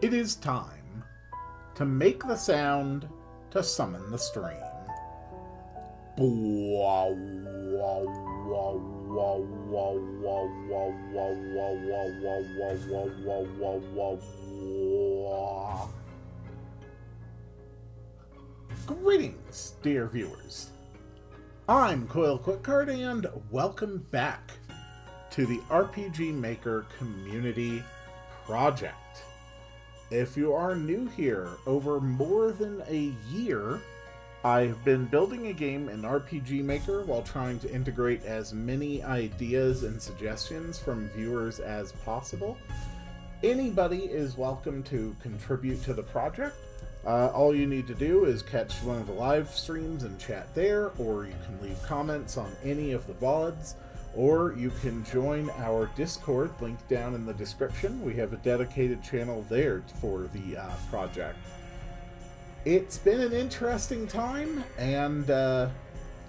It is time to make the sound to summon the stream. Greetings, dear viewers. I'm Coil Quickcard, and welcome back to the RPG Maker Community Project. If you are new here, over more than a year, I've been building a game in RPG Maker while trying to integrate as many ideas and suggestions from viewers as possible. Anybody is welcome to contribute to the project. All you need to do is catch one of the live streams and chat there, or you can leave comments on any of the VODs, or you can join our Discord, link down in the description. We have a dedicated channel there for the project. It's been an interesting time, and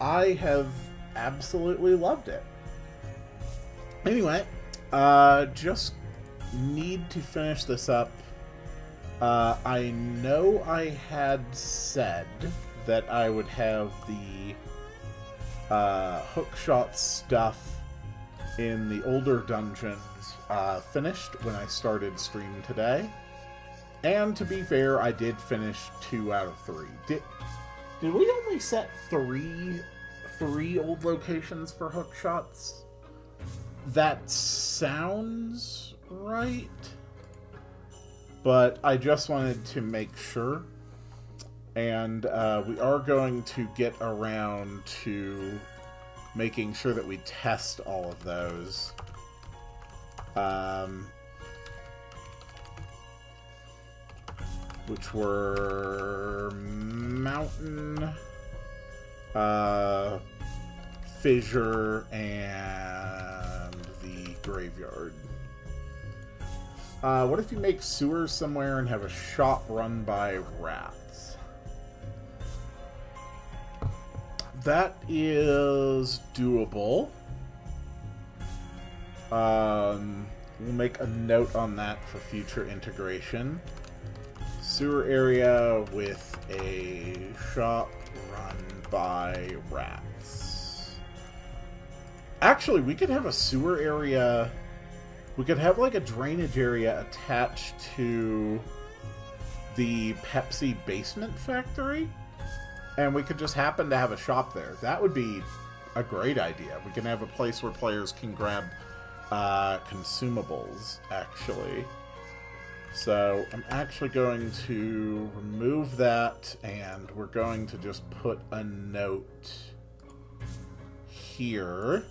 I have absolutely loved it. Anyway, just need to finish this up. I know I had said that I would have the hookshot stuff in the older dungeons finished when I started stream today. And to be fair, I did finish 2 out of 3. Did we only set three old locations for hookshots? That sounds right. But I just wanted to make sure. And we are going to get around to making sure that we test all of those. Which were Mountain, Fissure, and the Graveyard. What if you make sewers somewhere and have a shop run by rats? That is doable. We'll make a note on that for future integration. Sewer area with a shop run by rats. Actually, we could have a sewer area. We could have like a drainage area attached to the Pepsi basement factory, and we could just happen to have a shop there. That would be a great idea. We can have a place where players can grab consumables, actually. So I'm actually going to remove that, and we're going to just put a note here.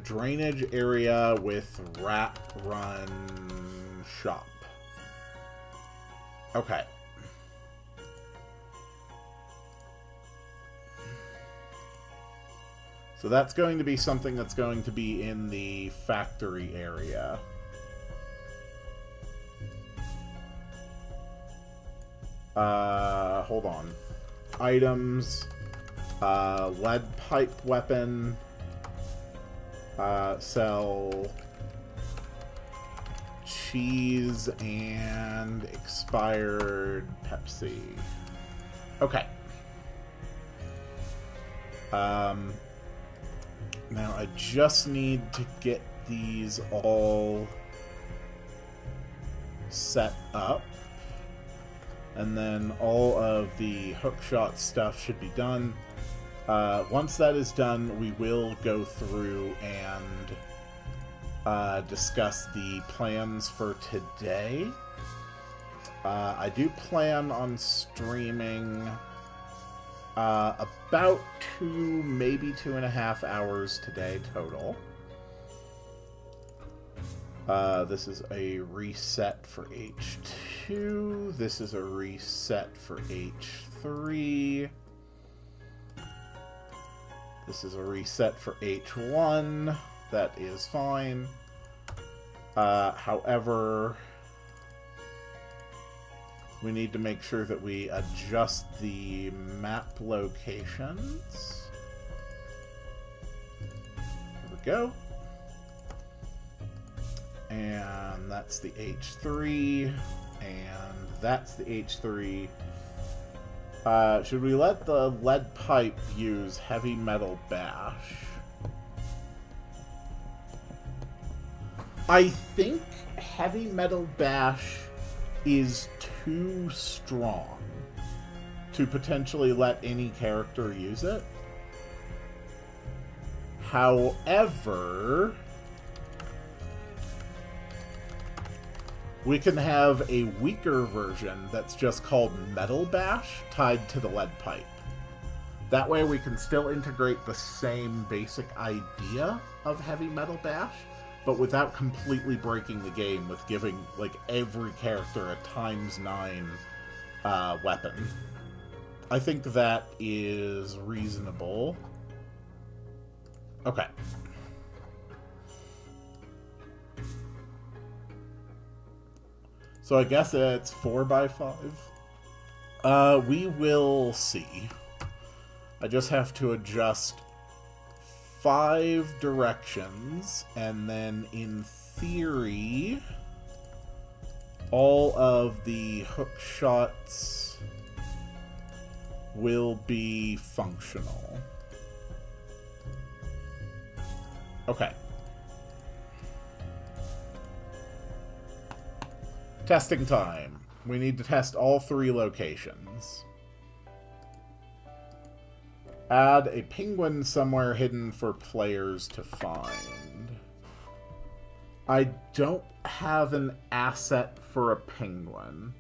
Drainage area with rat run shop. Okay. So that's going to be something that's going to be in the factory area. Hold on. Items. Lead pipe weapon. Sell cheese and expired Pepsi. Okay. Now I just need to get these all set up. And then all of the hookshot stuff should be done. Once that is done, we will go through and discuss the plans for today. I do plan on streaming about 2, maybe 2.5 hours today total. This is a reset for H2. This is a reset for H3. This is a reset for H1. That is fine. However, we need to make sure that we adjust the map locations. Here we go. And that's the H3. And that's the H3. Should we let the lead pipe use heavy metal bash? I think heavy metal bash is too strong to potentially let any character use it. However, we can have a weaker version that's just called Metal Bash tied to the lead pipe. That way we can still integrate the same basic idea of Heavy Metal Bash, but without completely breaking the game with giving, like, every character a ×9 weapon. I think that is reasonable. Okay. So I guess it's 4x5. We will see. I just have to adjust 5 directions, and then in theory, all of the hook shots will be functional. Okay. Testing time. We need to test all 3 locations. Add a penguin somewhere hidden for players to find. I don't have an asset for a penguin,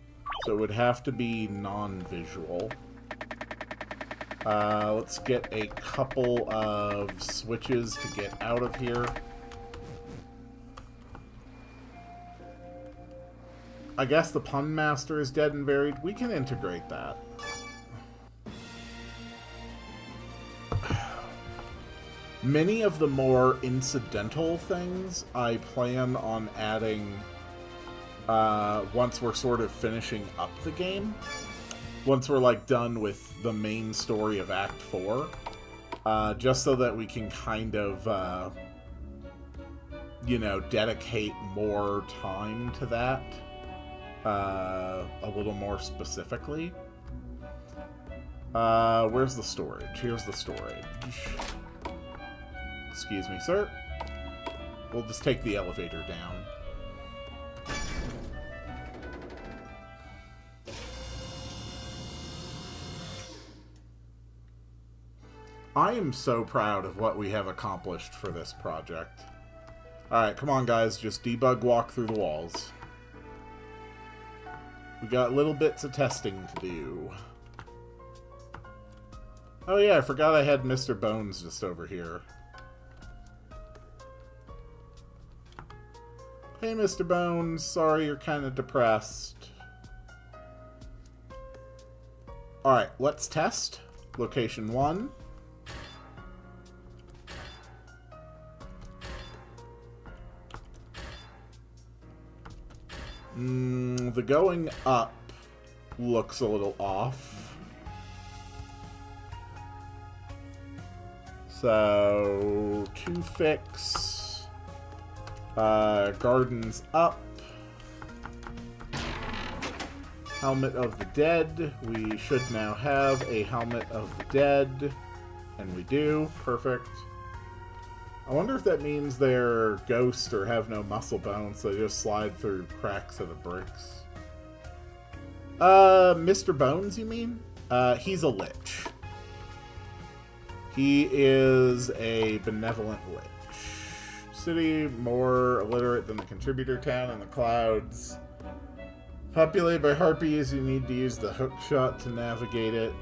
so it would have to be non-visual. Let's get a couple of switches to get out of here. I guess the Pun Master is dead and buried. We can integrate that. Many of the more incidental things I plan on adding once we're sort of finishing up the game. Once we're, like, done with the main story of Act 4. Just so that we can kind of, you know, dedicate more time to that. A little more specifically. Where's the storage? Here's the storage. Excuse me, sir. We'll just take the elevator down. I am so proud of what we have accomplished for this project. Alright, come on guys, just debug walk through the walls. We got little bits of testing to do. Oh yeah, I forgot I had Mr. Bones just over here. Hey Mr. Bones, sorry you're kind of depressed. Alright, let's test. Location 1. The going up looks a little off. So, to fix, gardens up. Helmet of the Dead. We should now have a Helmet of the Dead. And we do. Perfect. I wonder if that means they're ghosts or have no muscle bones, so they just slide through cracks of the bricks. Mr. Bones, you mean? He's a lich. He is a benevolent lich. City more illiterate than the contributor town in the clouds. Populated by harpies, you need to use the hook shot to navigate it.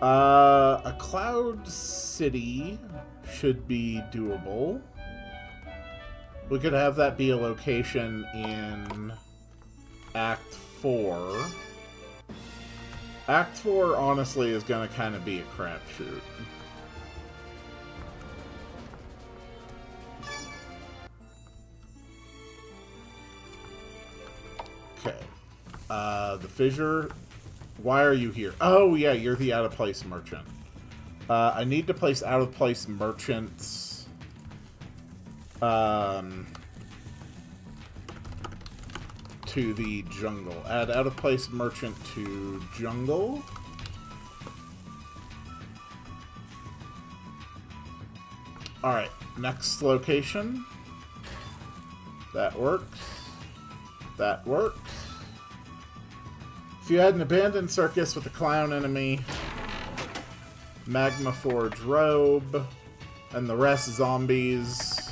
A cloud city should be doable. We could have that be a location in Act 4. Act 4, honestly, is going to kind of be a crapshoot. Okay. The fissure. Why are you here? Oh, yeah, you're the out-of-place merchant. I need to place out-of-place merchants to the jungle. Add out-of-place merchant to jungle. Alright, next location. That works. That works. If you had an abandoned circus with a clown enemy, Magma Forge robe, and the rest zombies.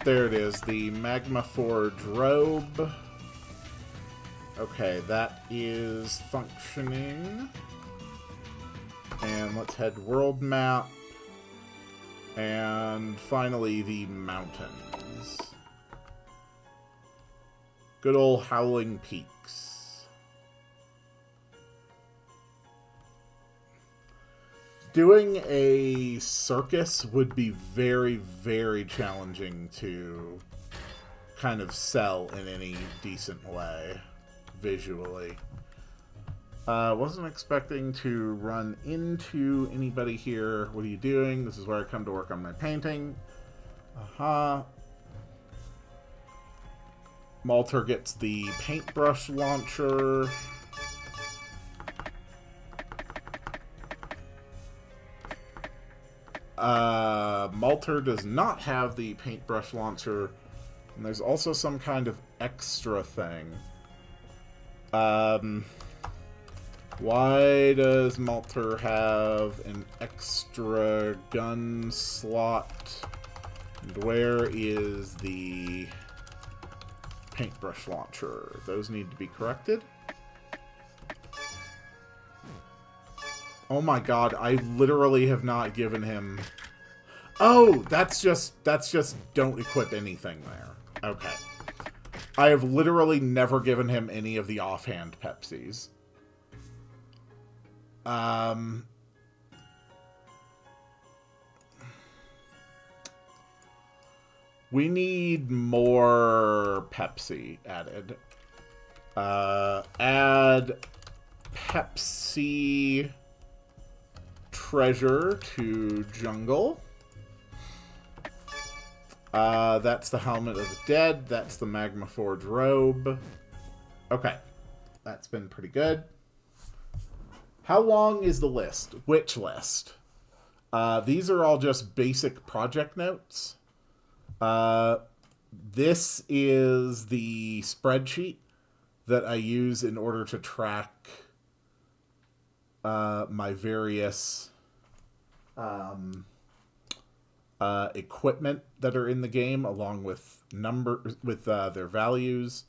There it is, the Magma Forge robe. Okay, that is functioning. And let's head world map. And finally, the mountains. Good old Howling Peaks. Doing a circus would be very, very challenging to kind of sell in any decent way, visually. Wasn't expecting to run into anybody here. What are you doing? This is where I come to work on my painting. Aha. Malter gets the paintbrush launcher. Malter does not have the paintbrush launcher. And there's also some kind of extra thing. Why does Malter have an extra gun slot? And where is the paintbrush launcher? Those need to be corrected. Oh my god, I literally have not given him... Oh, that's just don't equip anything there. Okay. I have literally never given him any of the offhand Pepsis. We need more Pepsi added. Add Pepsi treasure to jungle. That's the helmet of the dead. That's the Magma Forge robe. Okay. That's been pretty good. How long is the list? Which list? These are all just basic project notes. This is the spreadsheet that I use in order to track my various equipment that are in the game, along with their values.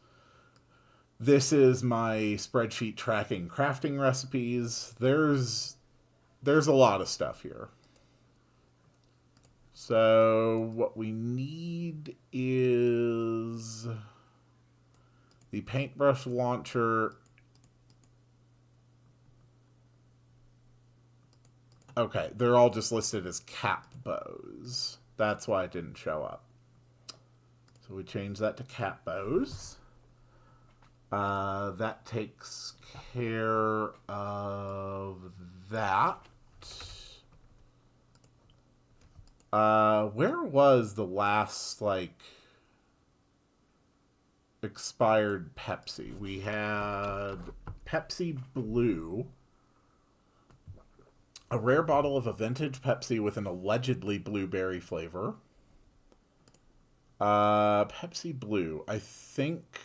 This is my spreadsheet tracking crafting recipes. There's a lot of stuff here. So what we need is the paintbrush launcher. Okay, they're all just listed as cap bows. That's why it didn't show up. So we change that to cap bows. That takes care of that. Where was the last, like, expired Pepsi? We had Pepsi Blue. A rare bottle of a vintage Pepsi with an allegedly blueberry flavor. Pepsi Blue. I think...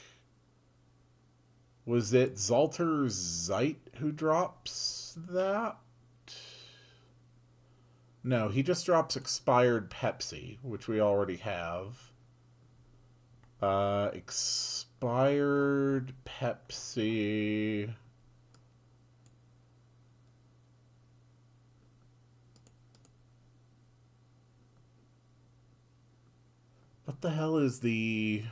Was it Zalter Zeit who drops that? No, he just drops expired Pepsi, which we already have. Expired Pepsi... What the hell is the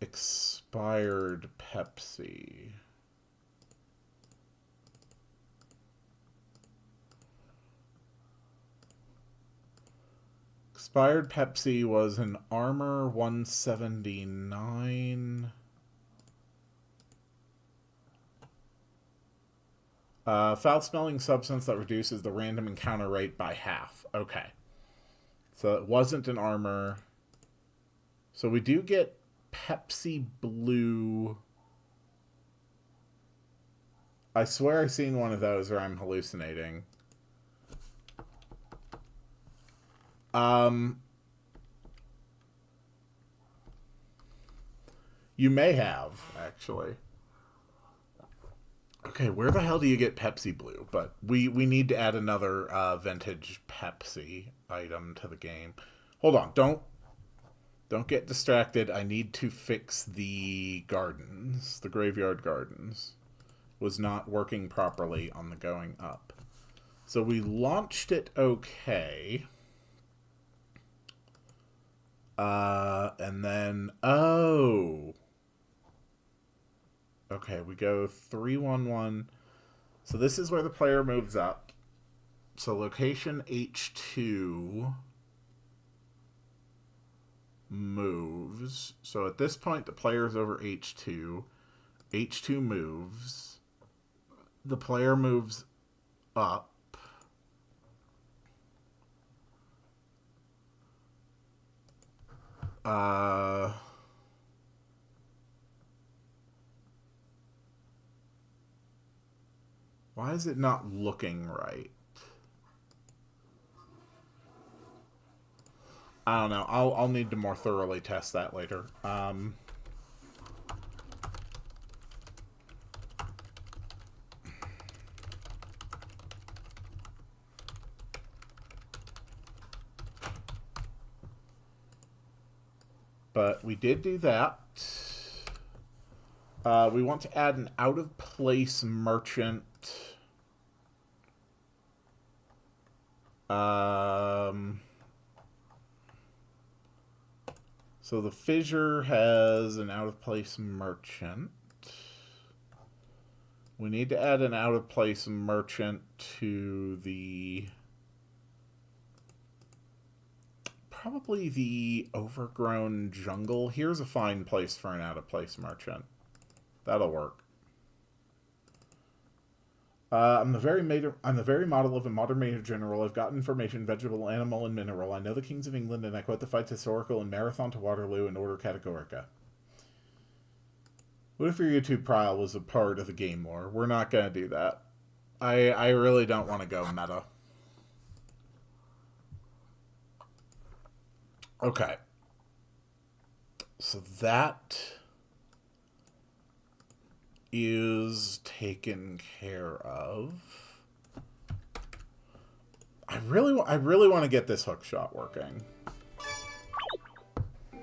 expired Pepsi? Expired Pepsi was an Armor 179. Foul-smelling substance that reduces the random encounter rate by half. Okay. So it wasn't an armor. So we do get Pepsi Blue. I swear I've seen one of those, or I'm hallucinating. You may have, actually. Okay, where the hell do you get Pepsi Blue? But we need to add another vintage Pepsi item to the game. Hold on, don't get distracted. I need to fix the gardens. The graveyard gardens was not working properly on the going up. So we launched it okay. And then, oh. Okay, we go 3-1-1. So this is where the player moves up. So location H2 moves. So at this point, the player's over H2. H2 moves. The player moves up. Why is it not looking right? I don't know. I'll need to more thoroughly test that later. But we did do that. We want to add an out-of-place merchant. So the fissure has an out-of-place merchant. We need to add an out-of-place merchant to the... probably the overgrown jungle. Here's a fine place for an out-of-place merchant. That'll work. I'm the very model of a modern major general. I've got information, vegetable, animal, and mineral. I know the kings of England, and I quote the fights historical and marathon to Waterloo in order categorica. What if your YouTube trial was a part of the game lore? We're not going to do that. I really don't want to go meta. Okay. So that is taken care of. I really want to get this hook shot working.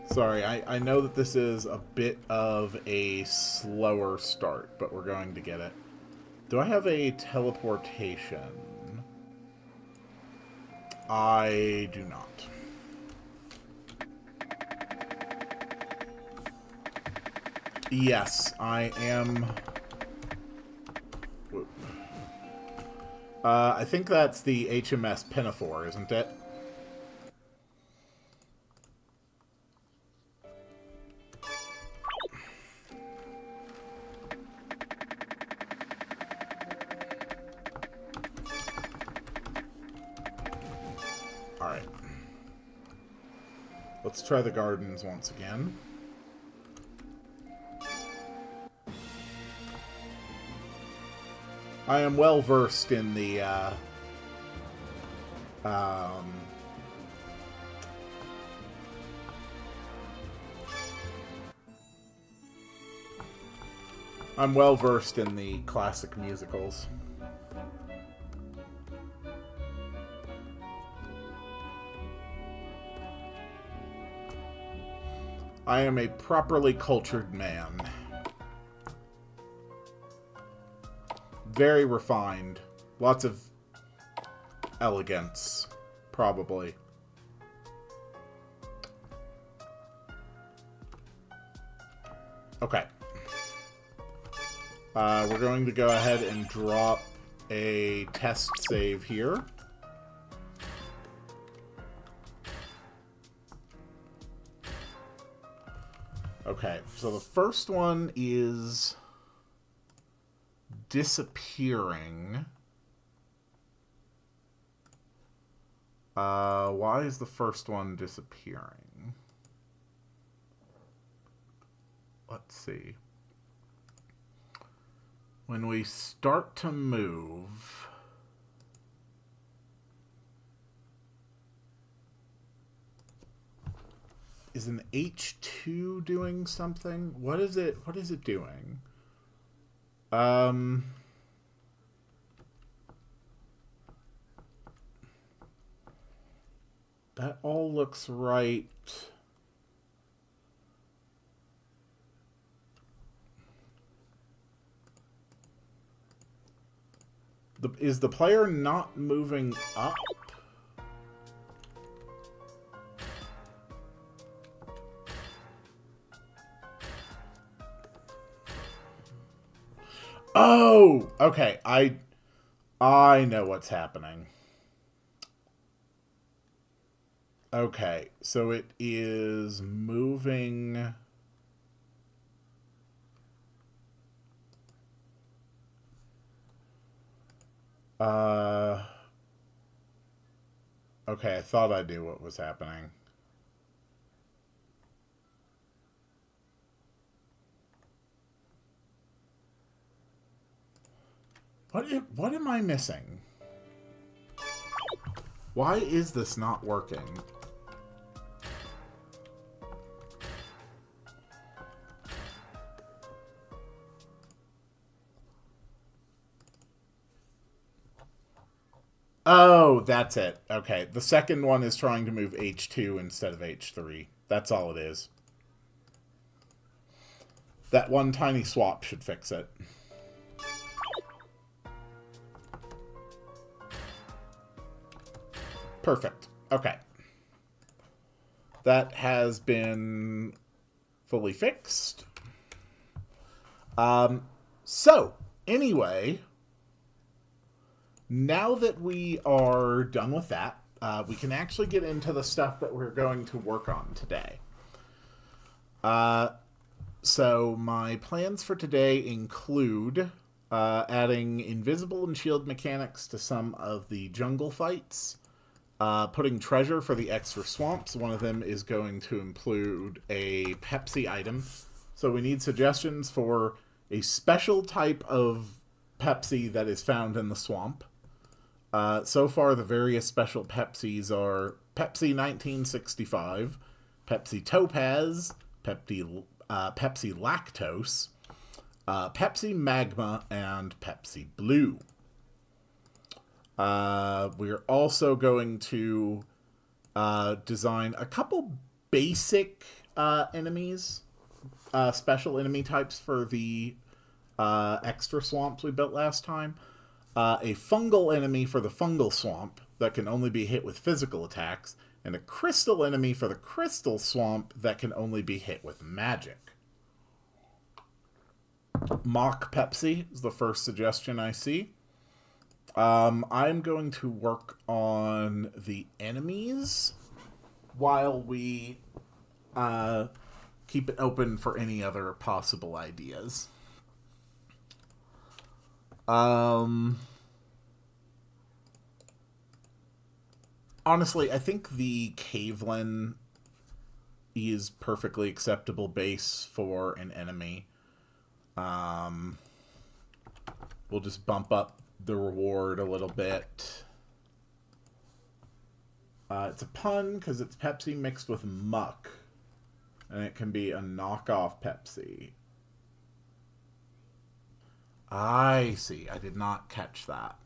Sorry, I know that this is a bit of a slower start, but we're going to get it. Do I have a teleportation? I do not. Yes, I am. I think that's the HMS Pinafore, isn't it? Alright. Let's try the gardens once again. I am well versed in the I'm well versed in the classic musicals. I am a properly cultured man. Very refined. Lots of elegance, probably. Okay. We're going to go ahead and drop a test save here. Okay, so the first one is disappearing. Why is the first one disappearing? Let's see. When we start to move... Is an H2 doing something? What is it doing? That all looks right. Is the player not moving up? Oh, okay. I know what's happening. Okay, so it is moving. Okay, I thought I knew what was happening. What am I missing? Why is this not working? Oh, that's it. Okay, the second one is trying to move H2 instead of H3. That's all it is. That one tiny swap should fix it. Perfect. Okay. That has been fully fixed. So, anyway, now that we are done with that, we can actually get into the stuff that we're going to work on today. So my plans for today include adding invisible and shield mechanics to some of the jungle fights, putting treasure for the extra swamps. One of them is going to include a Pepsi item. So we need suggestions for a special type of Pepsi that is found in the swamp. So far, the various special Pepsis are Pepsi 1965, Pepsi Topaz, Pepsi Lactose, Pepsi Magma, and Pepsi Blue. We're also going to design a couple basic enemies, special enemy types for the extra swamps we built last time. A fungal enemy for the fungal swamp that can only be hit with physical attacks, and a crystal enemy for the crystal swamp that can only be hit with magic. Mock Pepsi is the first suggestion I see. I'm going to work on the enemies while we keep it open for any other possible ideas. Honestly, I think the Caveland is perfectly acceptable base for an enemy. We'll just bump up the reward a little bit. It's a pun because it's Pepsi mixed with muck, and it can be a knockoff Pepsi. I see. I did not catch that.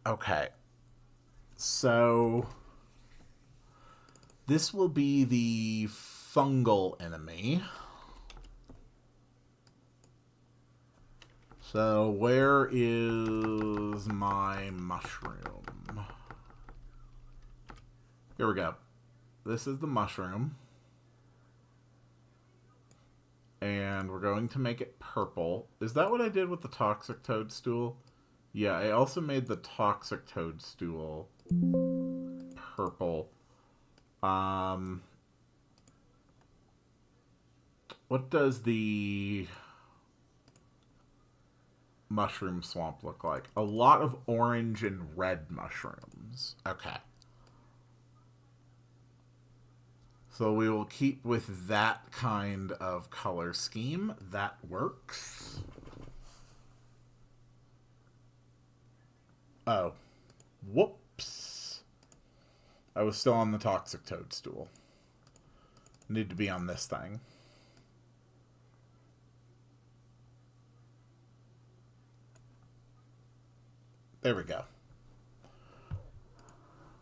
Okay. So this will be the fungal enemy. So where is my mushroom? Here we go. This is the mushroom. And we're going to make it purple. Is that what I did with the toxic toadstool? Yeah, I also made the toxic toadstool purple. What does the mushroom swamp look like? A lot of orange and red mushrooms. Okay. So we will keep with that kind of color scheme. That works. Oh. Whoops. I was still on the toxic toadstool. Need to be on this thing. There we go.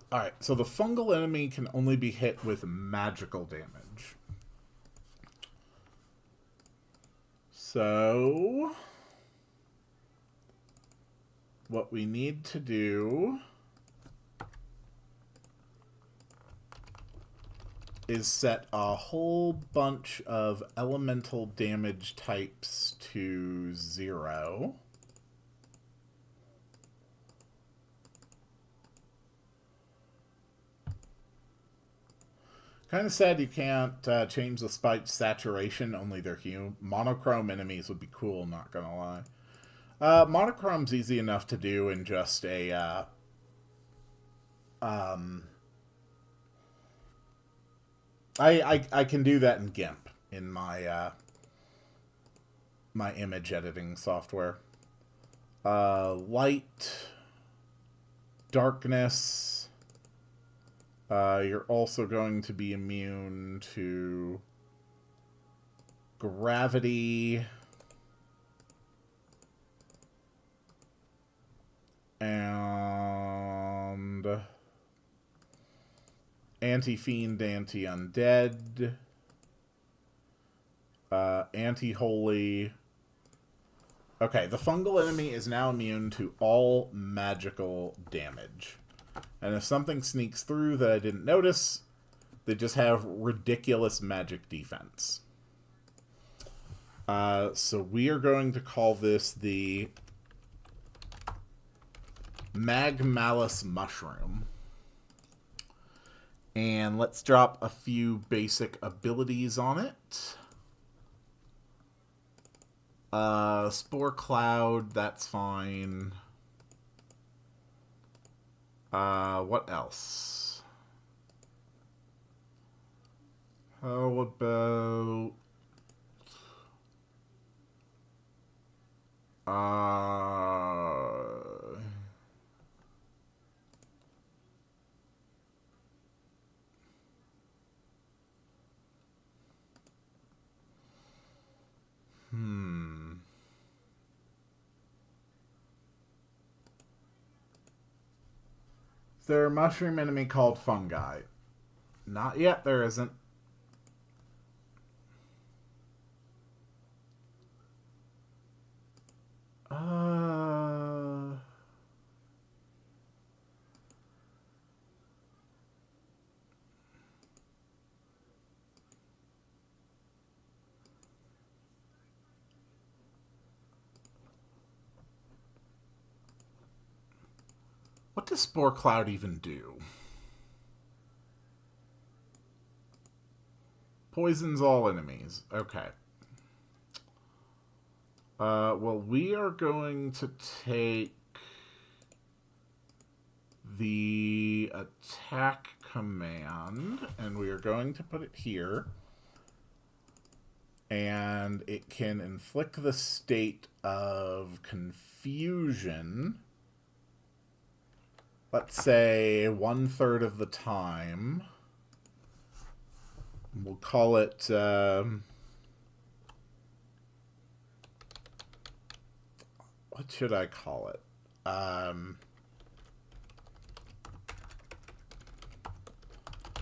Alright, so the fungal enemy can only be hit with magical damage. So what we need to do is set a whole bunch of elemental damage types to 0. Kind of sad you can't change the spike saturation, only they're hue. Monochrome enemies would be cool, not gonna lie. Monochrome's easy enough to do in just a I can do that in GIMP in my my image editing software. Light, darkness. You're also going to be immune to gravity and anti-fiend, anti-undead, anti-holy. Okay, the fungal enemy is now immune to all magical damage. And if something sneaks through that I didn't notice, they just have ridiculous magic defense. So we are going to call this the Magmalus Mushroom. And let's drop a few basic abilities on it. Spore Cloud, that's fine. What else? How about... Is there a mushroom enemy called fungi? Not yet, there isn't. What does Spore Cloud even do? Poisons all enemies. Okay. Well, we are going to take the attack command, and we are going to put it here. And it can inflict the state of confusion, let's say 1/3 of the time. We'll call it... what should I call it?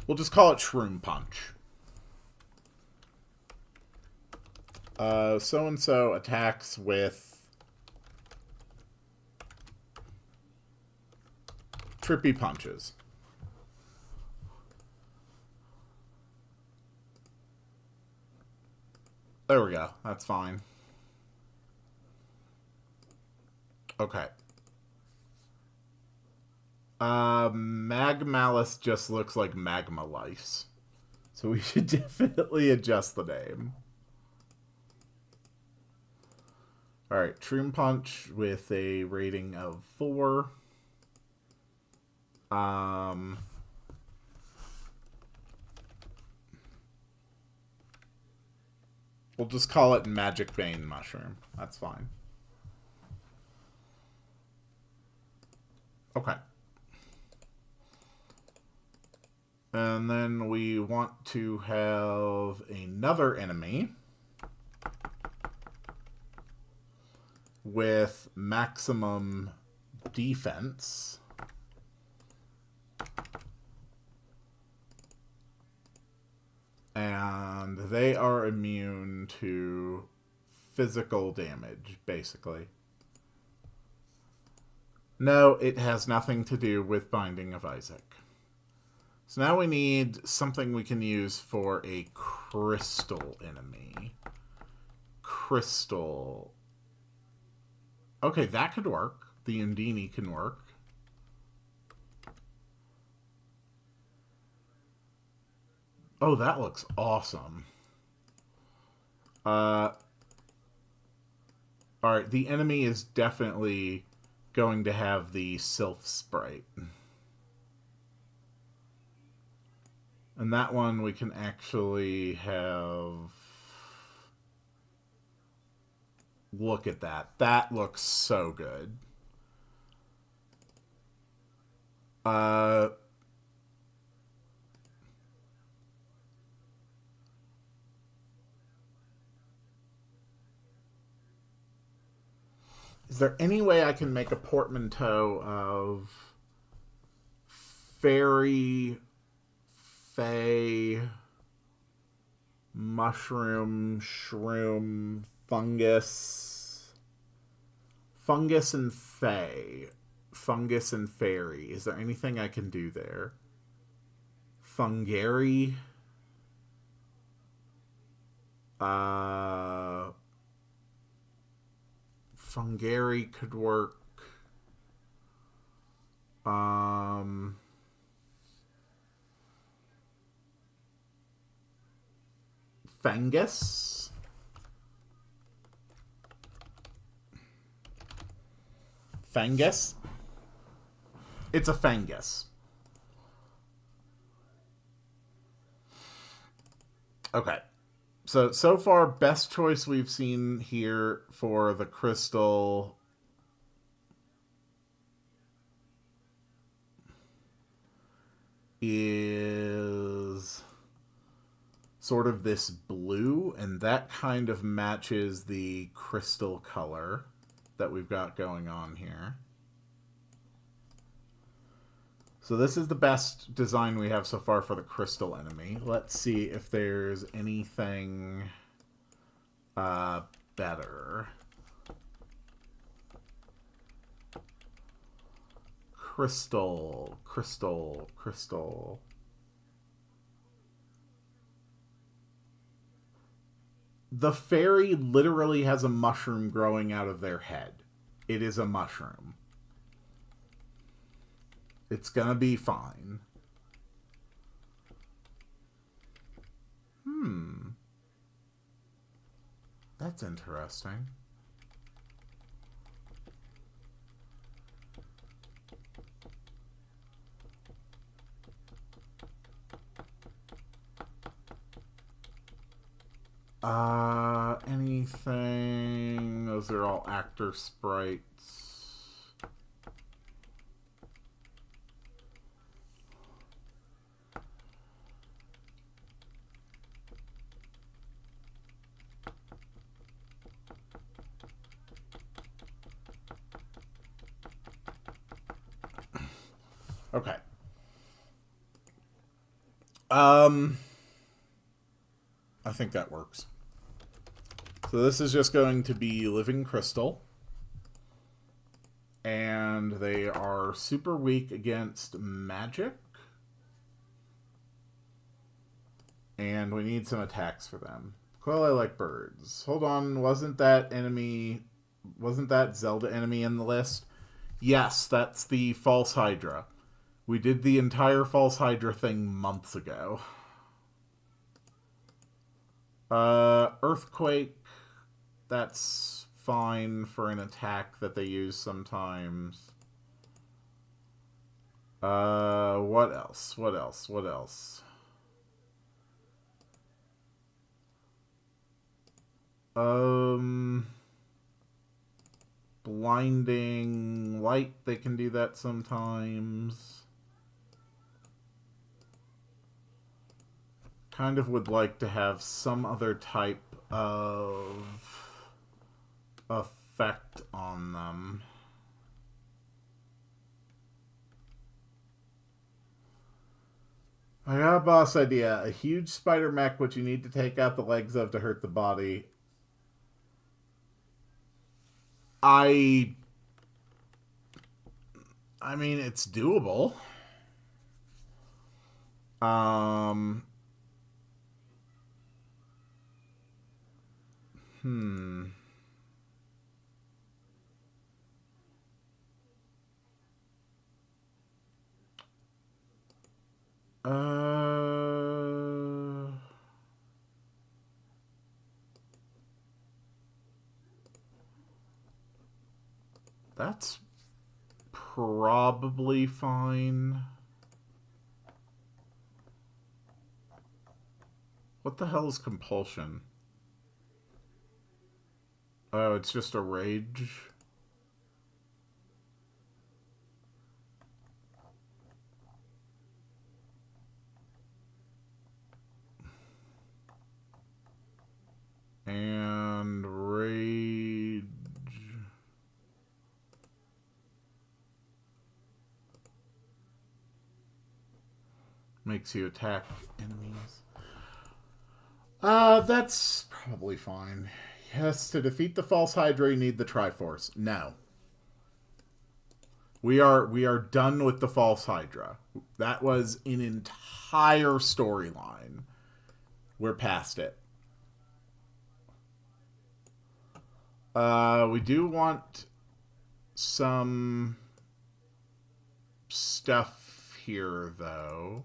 We'll just call it Shroom Punch. So-and-so attacks with trippy punches. There we go. That's fine. Okay. Magmalus just looks like magma lice. So we should definitely adjust the name. Alright, Shroom Punch with a rating of 4. We'll just call it Magic Bane Mushroom. That's fine. Okay. And then we want to have another enemy with maximum defense. And they are immune to physical damage, basically. No, it has nothing to do with Binding of Isaac. So now we need something we can use for a crystal enemy. Crystal. Okay, that could work. The Undini can work. Oh, that looks awesome. Alright, the enemy is definitely going to have the Sylph Sprite. And that one we can actually have... Look at that. That looks so good. Is there any way I can make a portmanteau of fairy, fae, mushroom, shroom, fungus, fungus and fae, fungus and fairy? Is there anything I can do there? Fungary. Fungary could work. Fungus. Fungus. It's a fungus. Okay. So far, best choice we've seen here for the crystal is sort of this blue, and that kind of matches the crystal color that we've got going on here. So this is the best design we have so far for the crystal enemy. Let's see if there's anything better. Crystal, crystal, crystal. The fairy literally has a mushroom growing out of their head. It is a mushroom. It's gonna be fine. That's interesting. Anything? Those are all actor sprites. Okay. I think that works. So this is just going to be Living Crystal. And they are super weak against magic. And we need some attacks for them. Clearly I like birds. Hold on, wasn't that Zelda enemy in the list? Yes, that's the False Hydra. We did the entire False Hydra thing months ago. Earthquake, that's fine for an attack that they use sometimes. What else? What else? What else? Blinding light, they can do that sometimes. Kind of would like to have some other type of effect on them. I got a boss idea. A huge spider mech which you need to take out the legs of to hurt the body. I mean, it's doable. That's probably fine. What the hell is compulsion? Oh, it's just a rage. And rage. Makes you attack enemies. That's probably fine. Yes, to defeat the false Hydra, you need the Triforce. No. We are done with the false Hydra. That was an entire storyline. We're past it. We do want some stuff here, though.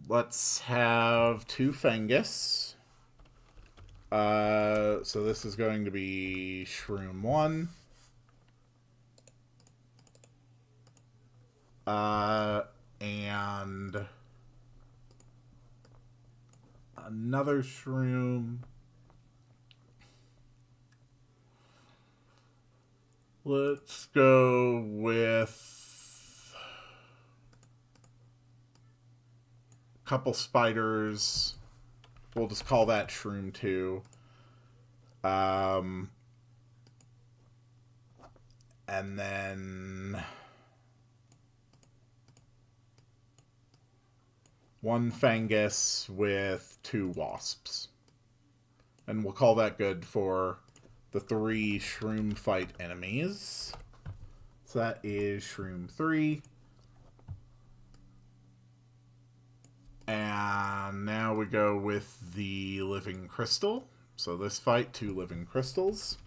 Let's have 2 fungus. So this is going to be Shroom 1. And another Shroom. Let's go with a couple spiders. We'll just call that Shroom 2. And then 1 fungus with 2 wasps. And we'll call that good for the 3 Shroom fight enemies. So that is Shroom 3. And now we go with the Living Crystal. So this fight, 2 Living Crystals.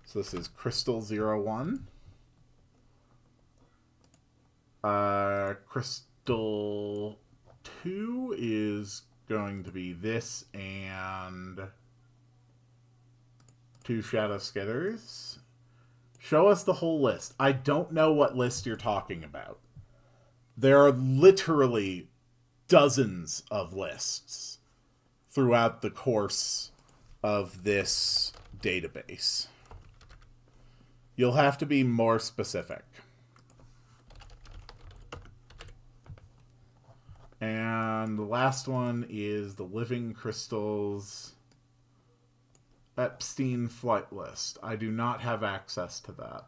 So this is Crystal 01. Crystal 2 is going to be this and 2 Shadow Skitters. Show us the whole list. I don't know what list you're talking about. There are literally dozens of lists throughout the course of this database. You'll have to be more specific. And the last one is the Living Crystals Epstein flight list. I do not have access to that.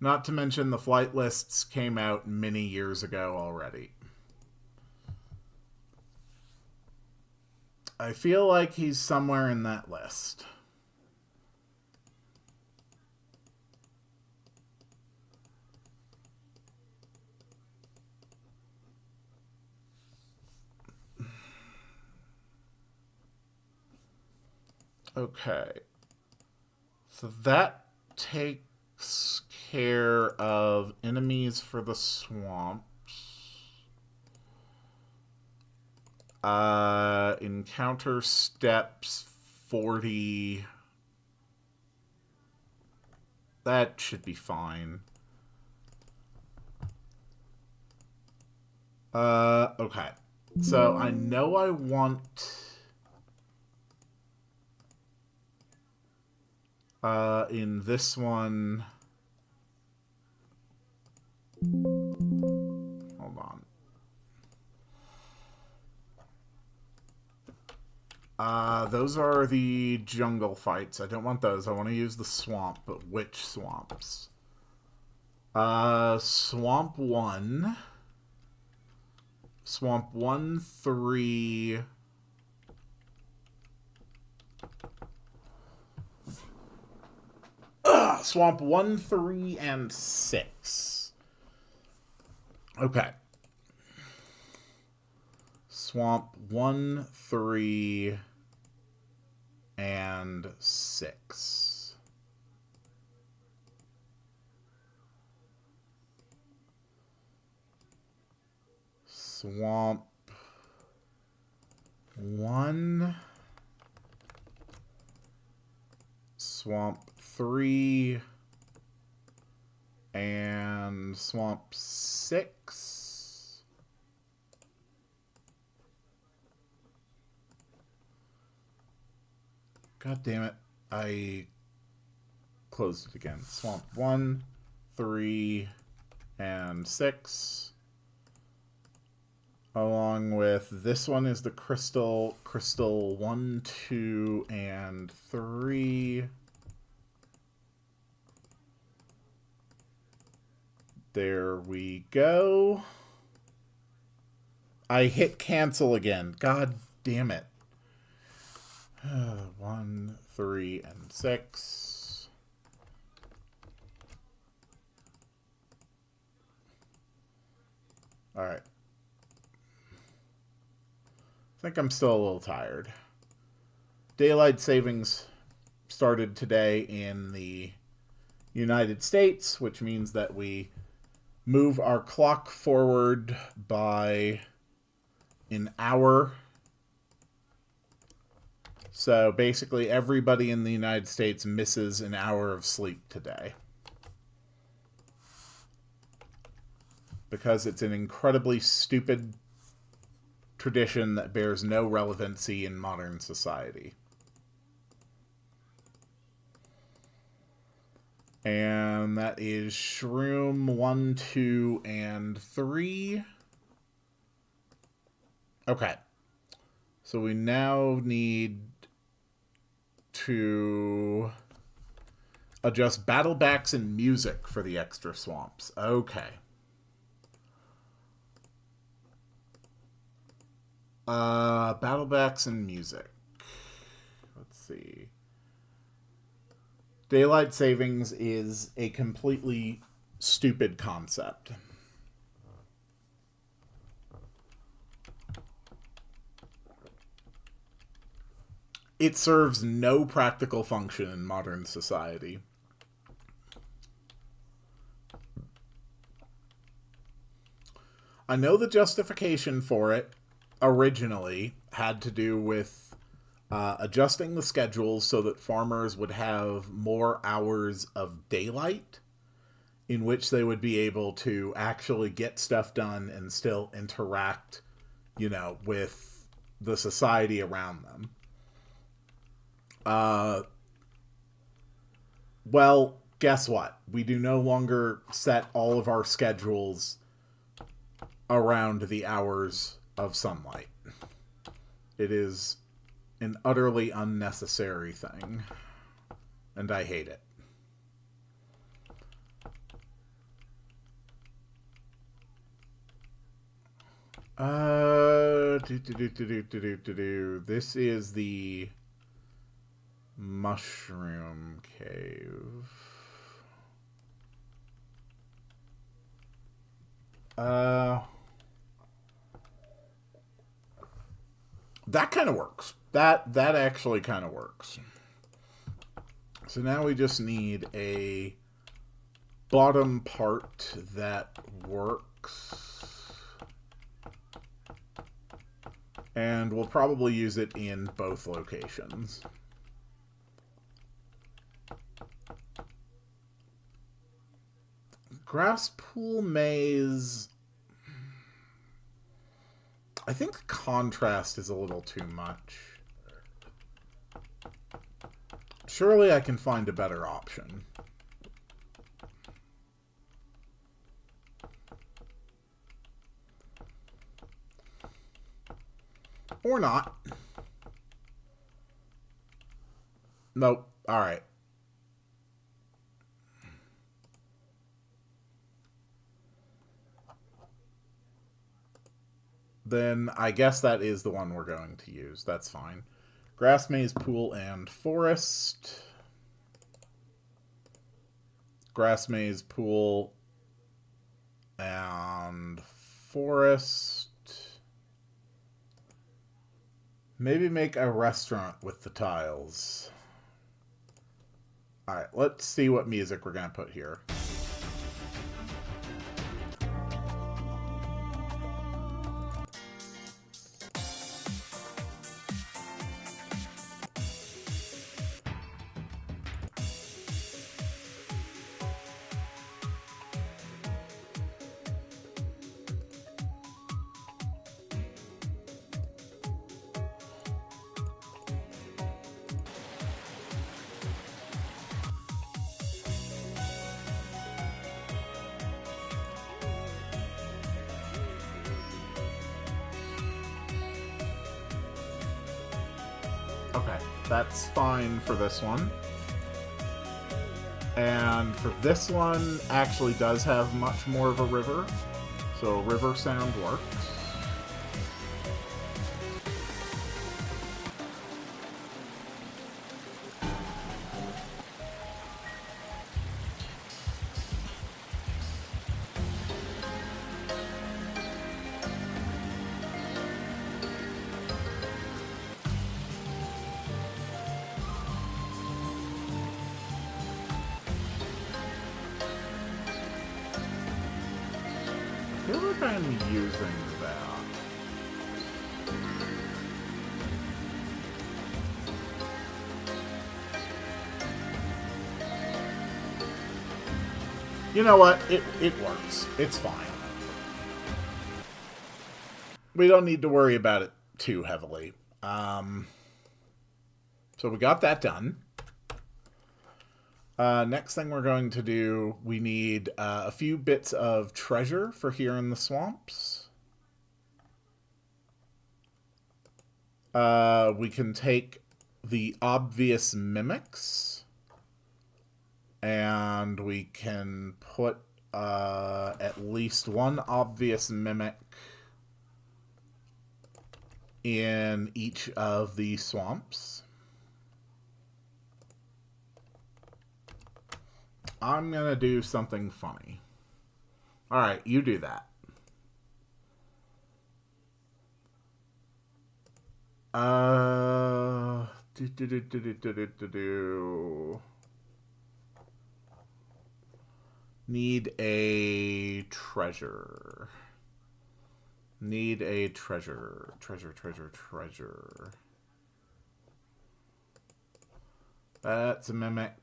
Not to mention the flight lists came out many years ago already. I feel like he's somewhere in that list. Okay. So that takes care of enemies for the swamps. Encounter steps 40. That should be fine. Okay. So I know I want in this one. Hold on. Those are the jungle fights. I don't want those. I want to use the swamp, but which swamps? Swamp 1. Swamp 1, 3. Swamp 1, 3, and 6. Okay. Swamp 1, 3, and 6. Swamp 1. Swamp 3. And Swamp 6. God damn it. I closed it again. Swamp 1, 3, and 6. Along with this one is the crystal. Crystal 1, 2, and 3. There we go. I hit cancel again. God damn it. 1, 3, and 6. Alright. I think I'm still a little tired. Daylight savings started today in the United States, which means that we move our clock forward by an hour. So basically everybody in the United States misses an hour of sleep today. Because it's an incredibly stupid tradition that bears no relevancy in modern society. And that is Shroom 1, 2, and 3. Okay. So we now need to adjust battlebacks and music for the extra swamps. Okay. Battlebacks and music. Let's see. Daylight savings is a completely stupid concept. It serves no practical function in modern society. I know the justification for it originally had to do with adjusting the schedules so that farmers would have more hours of daylight in which they would be able to actually get stuff done and still interact, with the society around them. Well, guess what? We do no longer set all of our schedules around the hours of sunlight. It is an utterly unnecessary thing, and I hate it. This is the Mushroom Cave. That kind of works. That actually kind of works. So now we just need a bottom part that works. And we'll probably use it in both locations. Grass pool maze. I think the contrast is a little too much. Surely I can find a better option. Or not. Nope. Alright. Then I guess that is the one we're going to use. That's fine. Grass maze, pool, and forest. Grass maze, pool, and forest. Maybe make a restaurant with the tiles. Alright, let's see what music we're going to put here. Okay, that's fine for this one. And for this one, actually does have much more of a river. So river sound works. I feel like I'm using that. You know what? It works. It's fine. We don't need to worry about it too heavily. So we got that done. Next thing we're going to do, we need a few bits of treasure for here in the swamps. We can take the obvious mimics, and we can put at least one obvious mimic in each of the swamps. I'm gonna do something funny. Alright, you do that. Need a treasure. Need a treasure. Treasure. That's a mimic.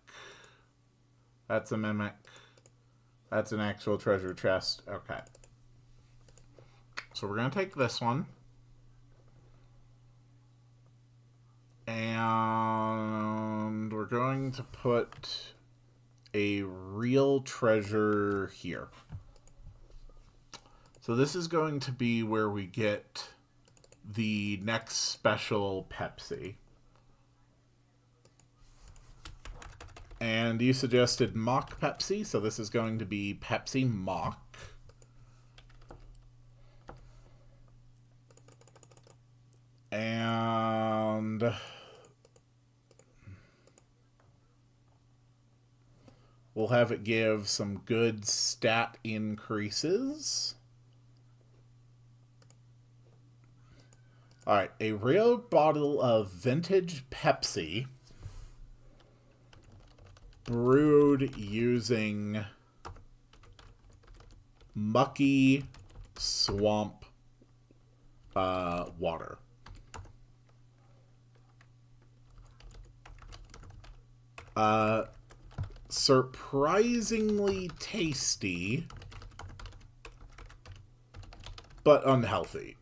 That's a mimic. That's an actual treasure chest. Okay. So we're going to take this one. And we're going to put a real treasure here. So this is going to be where we get the next special Pepsi. And you suggested mock Pepsi, so this is going to be Pepsi Mock. And we'll have it give some good stat increases. Alright, a real bottle of vintage Pepsi brewed using mucky swamp water. Surprisingly tasty, but unhealthy.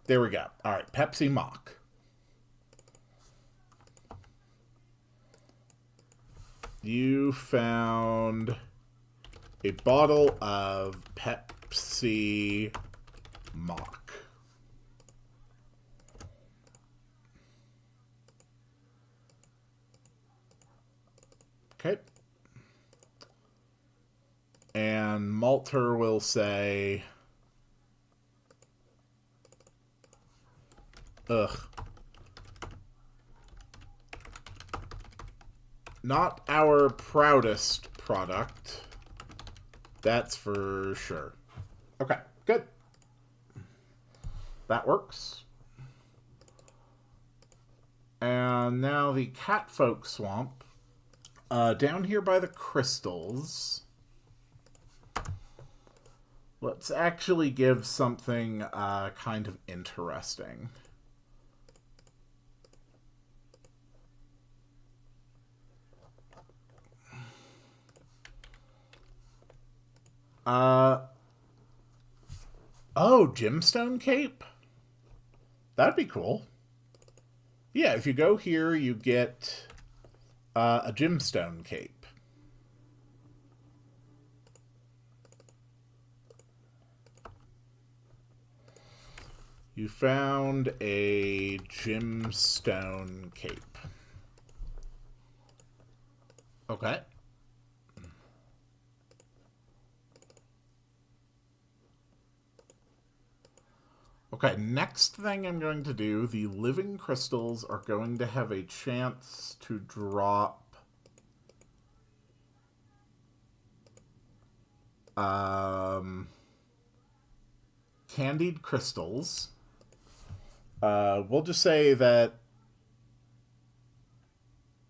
There we go. All right, Pepsi Mock. You found a bottle of Pepsi Mock. Okay. And Malter will say, ugh. Not our proudest product. That's for sure. Okay, good. That works. And now the Catfolk Swamp. Down here by the crystals. Let's actually give something kind of interesting. Oh, Gemstone Cape? That'd be cool. Yeah, if you go here, you get a Gemstone Cape. You found a Gemstone Cape. Okay. Okay, next thing I'm going to do, the living crystals are going to have a chance to drop candied crystals. We'll just say that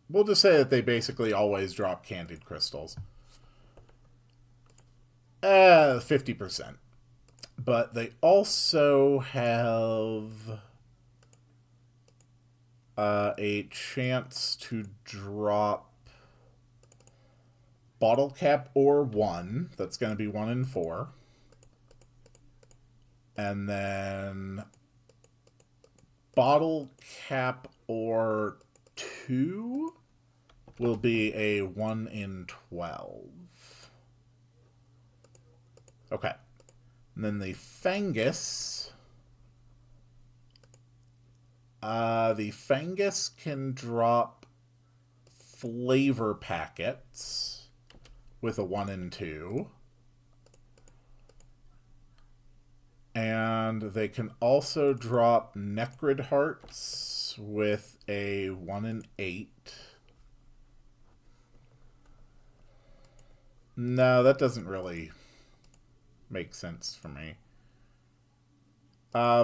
they basically always drop candied crystals. 50%. But they also have a chance to drop bottle cap or 1. That's going to be 1 in 4. And then bottle cap or 2 will be a 1 in 12. Okay. And then the Fangus. The Fangus can drop flavor packets with a 1 in 2. And they can also drop Necrid Hearts with a 1 in 8. No, that doesn't really make sense for me. How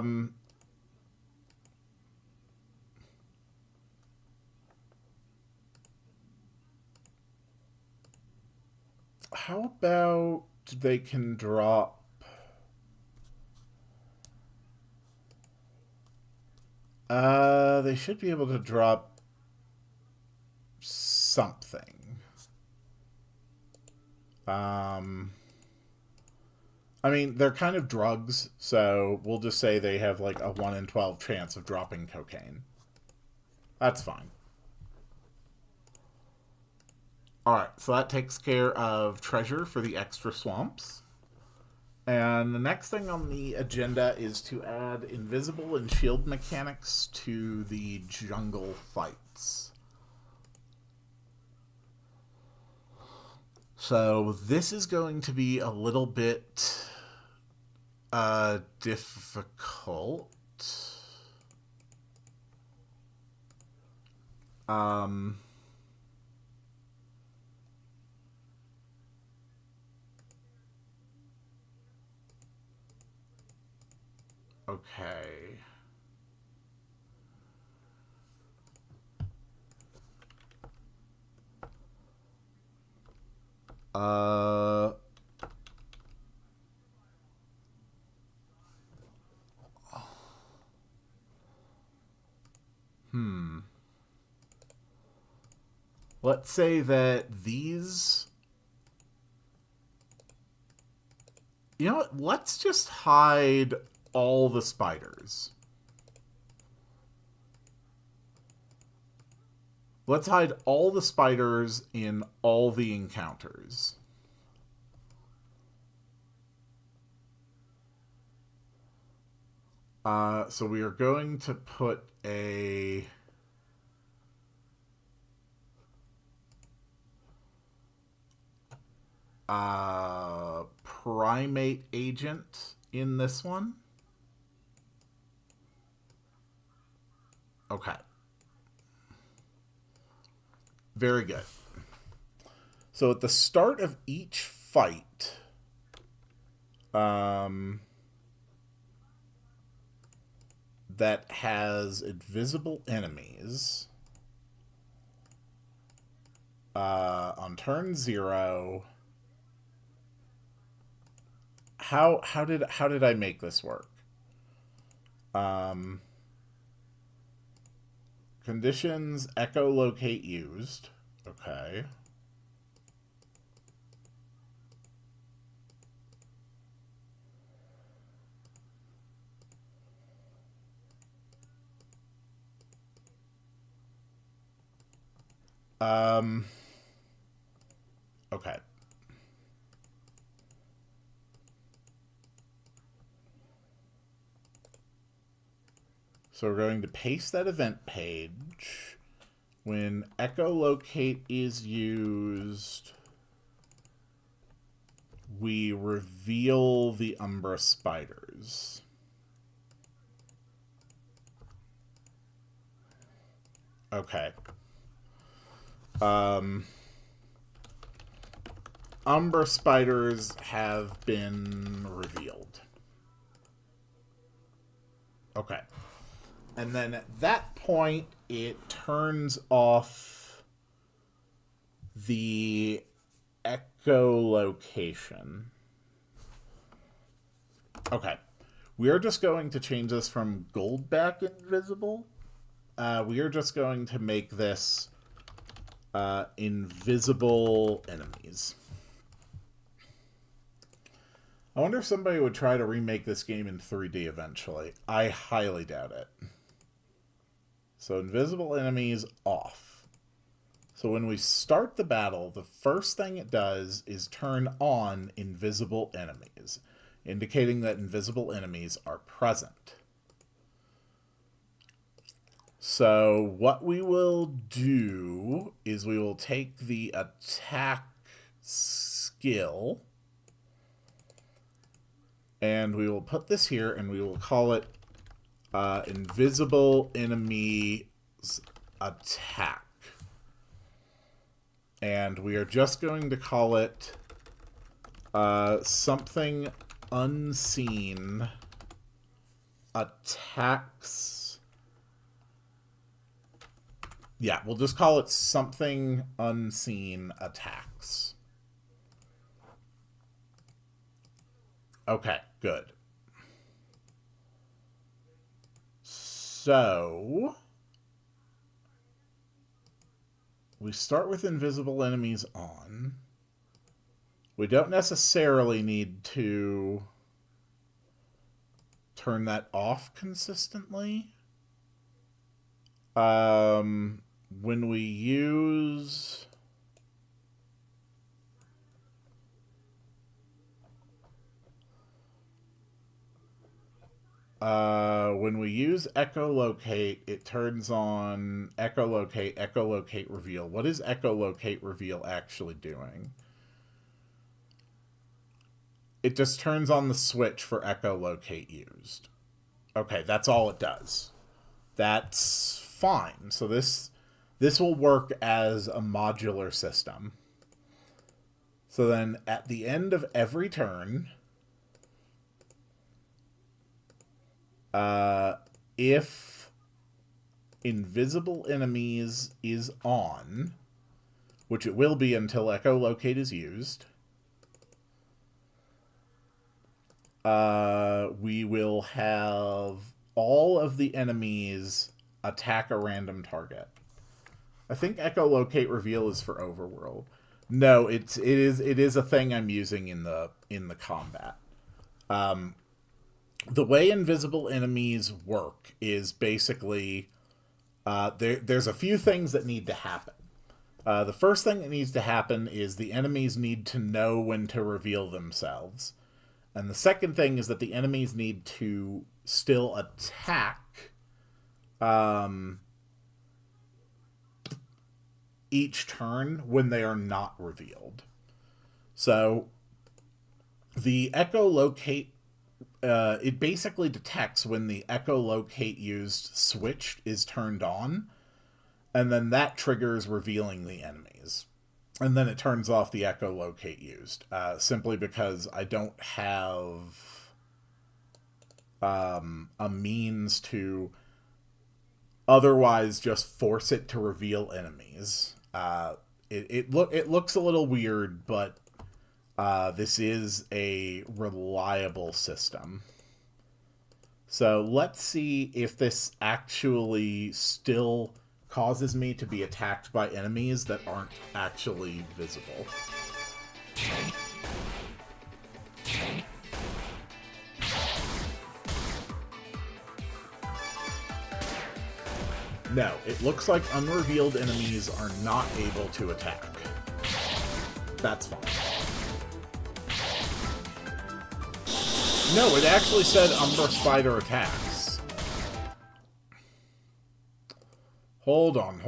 about they can drop they should be able to drop something. I mean, they're kind of drugs, so we'll just say they have like a 1 in 12 chance of dropping cocaine. That's fine. Alright, so that takes care of treasure for the extra swamps. And the next thing on the agenda is to add invisible and shield mechanics to the jungle fights. So this is going to be a little bit difficult. Okay. Let's say that these... You know what? Let's just hide all the spiders. Let's hide all the spiders in all the encounters. So we are going to put a... primate agent in this one. Okay. Very good. So at the start of each fight, that has invisible enemies, on turn 0... How did I make this work? Conditions, echolocate used. Okay. Okay. So we're going to paste that event page. When echolocate is used, we reveal the Umbra spiders. Okay. Umbra spiders have been revealed. Okay. And then at that point, it turns off the echolocation. Okay. We are just going to change this from goldback invisible. We are just going to make this invisible enemies. I wonder if somebody would try to remake this game in 3D eventually. I highly doubt it. So invisible enemies off. So when we start the battle, the first thing it does is turn on invisible enemies, indicating that invisible enemies are present. So what we will do is we will take the attack skill and we will put this here and we will call it invisible enemies attack. And we are just going to call it something unseen attacks. Yeah, we'll just call it something unseen attacks. Okay, good. So we start with invisible enemies on. We don't necessarily need to turn that off consistently. When we use echolocate, it turns on echolocate reveal. What is echolocate reveal actually doing? It just turns on the switch for echolocate used. Okay, that's all it does. That's fine. So this will work as a modular system. So then at the end of every turn, if invisible enemies is on, which it will be until echolocate is used, we will have all of the enemies attack a random target. I think echolocate reveal is for overworld. No, it is a thing I'm using in the combat. The way invisible enemies work is basically there's a few things that need to happen. The first thing that needs to happen is the enemies need to know when to reveal themselves. And the second thing is that the enemies need to still attack each turn when they are not revealed. So the echolocate, it basically detects when the echolocate used switch is turned on, and then that triggers revealing the enemies. And then it turns off the echolocate used, simply because I don't have a means to otherwise just force it to reveal enemies. It looks a little weird, but this is a reliable system. So let's see if this actually still causes me to be attacked by enemies that aren't actually visible. No, it looks like unrevealed enemies are not able to attack. That's fine. No, it actually said Umbra Spider attacks. Hold on.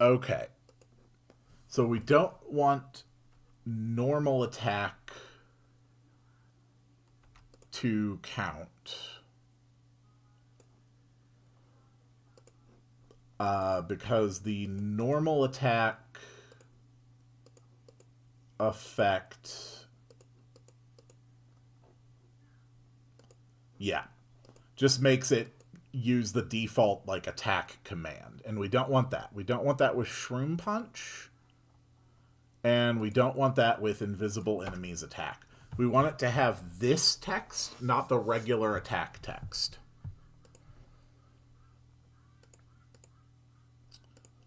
Okay. So we don't want normal attack to count. Because the normal attack effect... Yeah. Just makes it use the default, like, attack command. And we don't want that. We don't want that with Shroom Punch. And we don't want that with invisible enemies attack. We want it to have this text, not the regular attack text.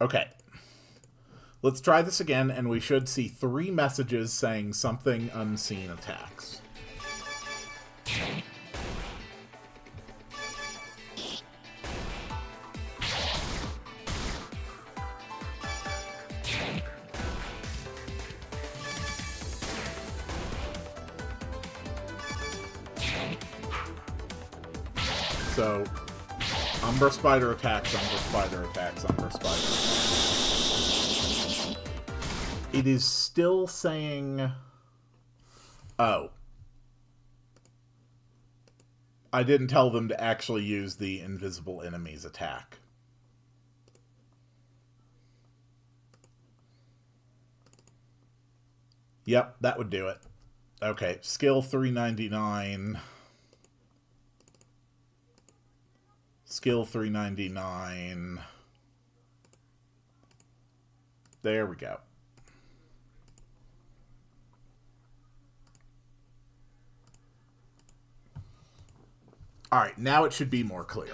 Okay. Let's try this again, and we should see 3 messages saying something unseen attacks. So, Umbra Spider attacks, Umbra Spider attacks, Umbra Spider attacks. It is still saying... Oh. I didn't tell them to actually use the invisible enemies attack. Yep, that would do it. Okay, skill 399... Skill 399. There we go. Alright, now it should be more clear.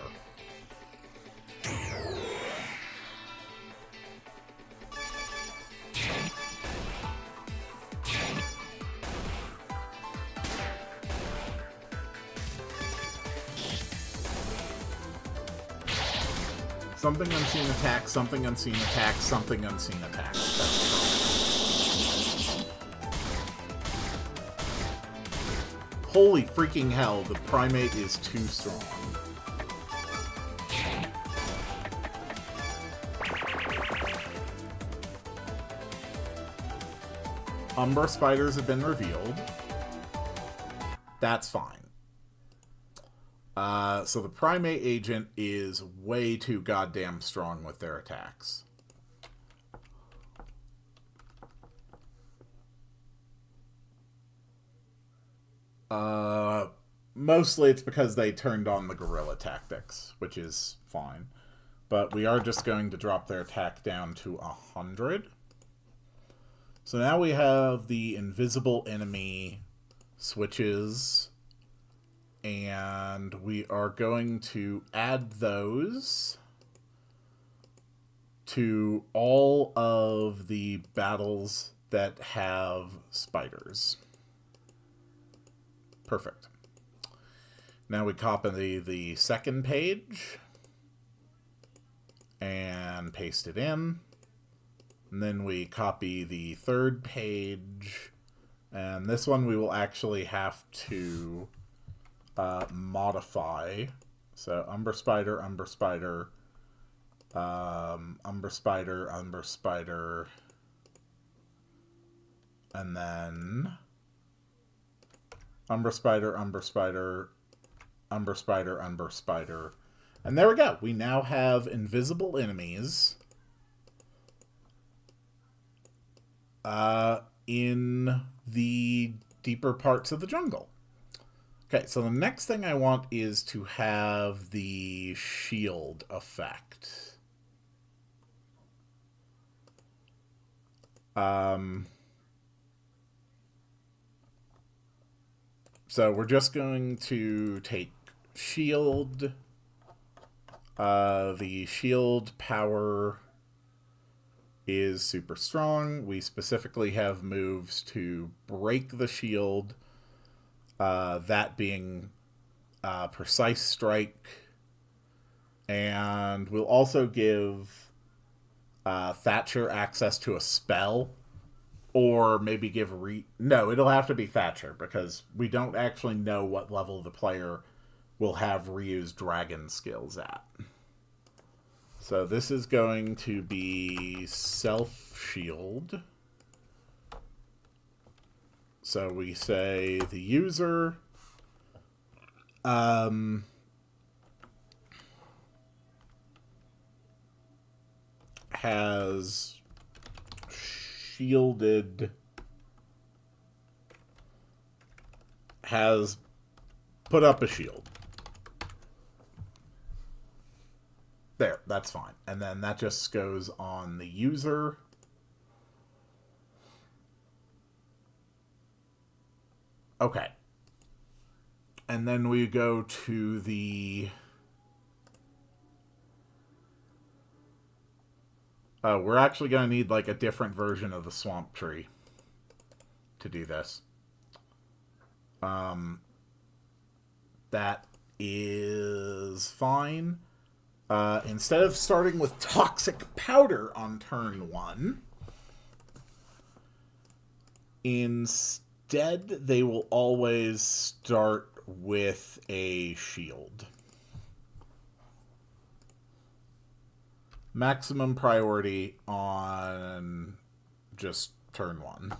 Something unseen attack, something unseen attack, something unseen attack. That's correct. Holy freaking hell, the primate is too strong. Umbra spiders have been revealed. That's fine. So the primate agent is way too goddamn strong with their attacks. Mostly it's because they turned on the guerrilla tactics, which is fine. But we are just going to drop their attack down to 100. So now we have the invisible enemy switches, and we are going to add those to all of the battles that have spiders. Perfect. Now we copy the second page and paste it in. And then we copy the third page. And this one we will actually have to modify. So Umber Spider, Umber Spider, Umber Spider, Umber Spider, and then Umber Spider, Umber Spider, Umber Spider, Umber Spider. And there we go. We now have invisible enemies in the deeper parts of the jungle. Okay, so the next thing I want is to have the shield effect. So we're just going to take shield. The shield power is super strong. We specifically have moves to break the shield, that being precise strike, and we'll also give Thatcher access to a spell, or maybe give no, it'll have to be Thatcher, because we don't actually know what level the player will have Ryu's dragon skills at. So this is going to be self-shield. So we say the user has shielded, has put up a shield. There, that's fine. And then that just goes on the user. Okay. And then we go to the... we're actually going to need like a different version of the swamp tree to do this. That is fine. Instead of starting with toxic powder on turn 1, instead they will always start with a shield. Maximum priority on just turn 1.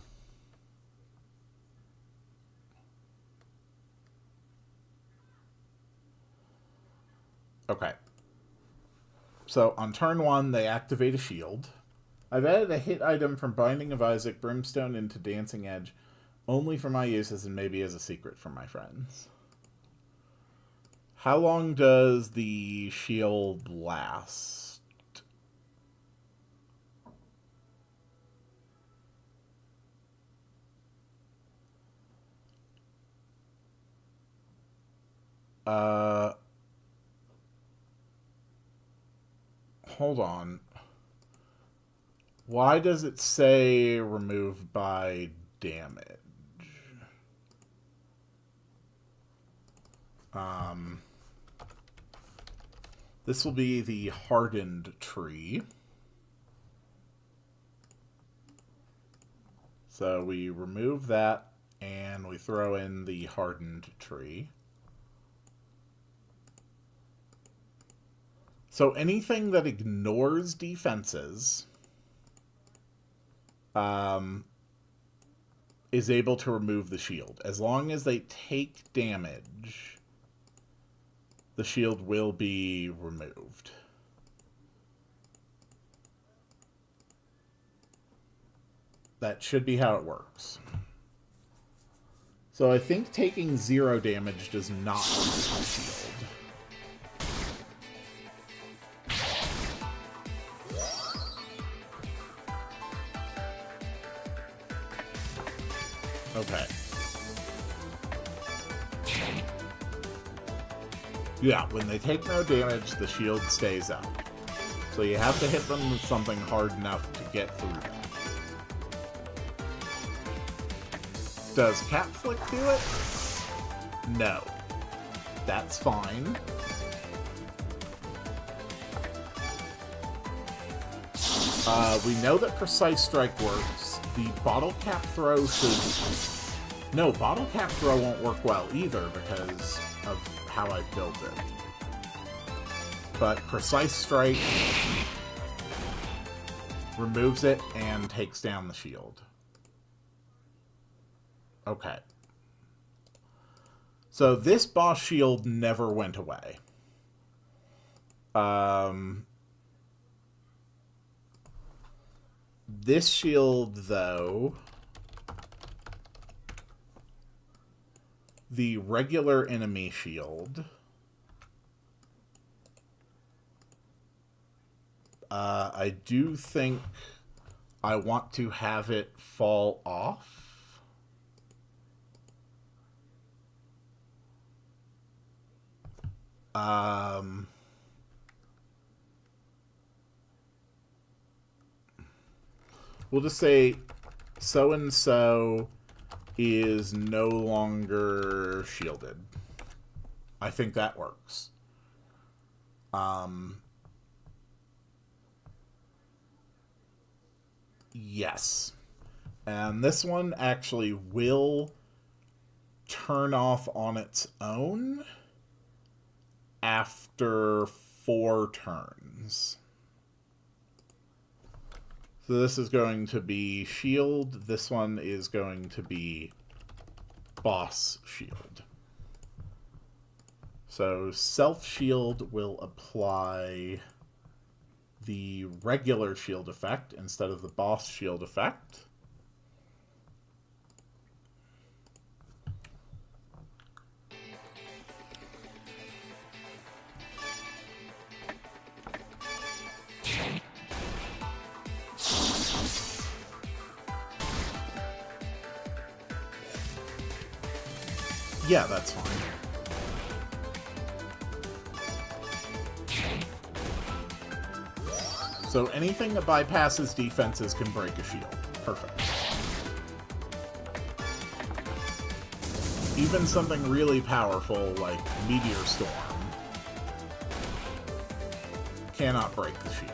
Okay. So on turn 1, they activate a shield. I've added a hit item from Binding of Isaac Brimstone into Dancing Edge, only for my uses and maybe as a secret from my friends. How long does the shield last? Hold on. Why does it say removed by damage? This will be the hardened tree. So we remove that and we throw in the hardened tree. So anything that ignores defenses is able to remove the shield. As long as they take damage, the shield will be removed. That should be how it works. So I think taking 0 damage does not remove the shield. Yeah, when they take no damage, the shield stays up. So you have to hit them with something hard enough to get through that. Does Cat Flick do it? No. That's fine. We know that Precise Strike works. The Bottle Cap Throw should... No, Bottle Cap Throw won't work well either because of how I've built it. But Precise Strike removes it and takes down the shield. Okay. So this boss shield never went away. This shield, though, the regular enemy shield, I do think I want to have it fall off. We'll just say so-and-so is no longer shielded. I think that works. Yes. And this one actually will turn off on its own after 4 turns. So this is going to be shield. This one is going to be boss shield. So self-shield will apply the regular shield effect instead of the boss shield effect. Yeah, that's fine. So anything that bypasses defenses can break a shield. Perfect. Even something really powerful like Meteor Storm cannot break the shield.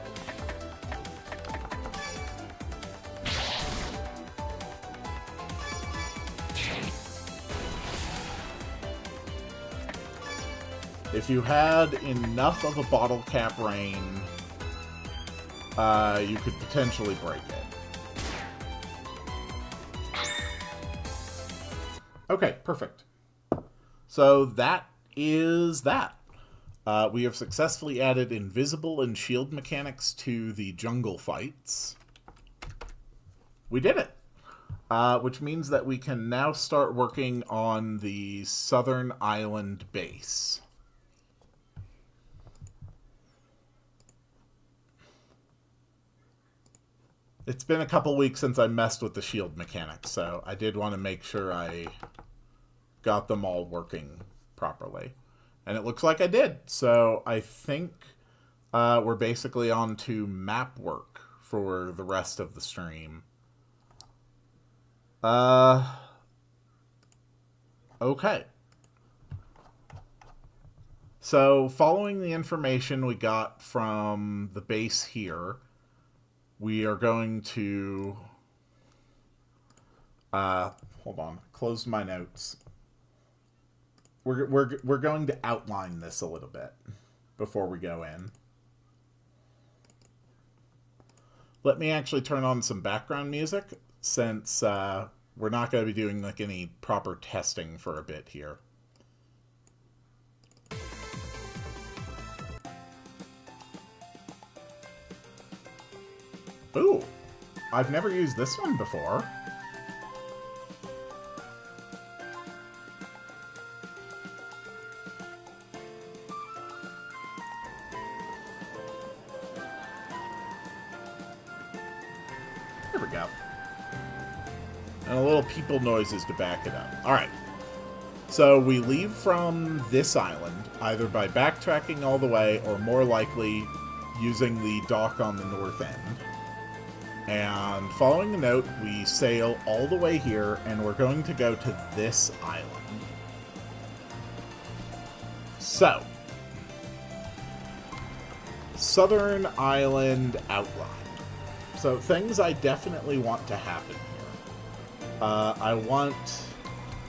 If you had enough of a bottle cap rain, you could potentially break it. Okay, perfect. So that is that. We have successfully added invisible and shield mechanics to the jungle fights. We did it! Which means that we can now start working on the Southern Island base. It's been a couple weeks since I messed with the shield mechanics, so I did want to make sure I got them all working properly. And it looks like I did. So I think we're basically on to map work for the rest of the stream. Okay. So following the information we got from the base here, we are going to, hold on, close my notes. We're going to outline this a little bit before we go in. Let me actually turn on some background music since we're not going to be doing like any proper testing for a bit here. Ooh, I've never used this one before. There we go. And a little people noises to back it up. Alright. So we leave from this island, either by backtracking all the way, or more likely using the dock on the north end. And following the note, we sail all the way here, and we're going to go to this island. So, Southern Island outline. So, things I definitely want to happen here. I want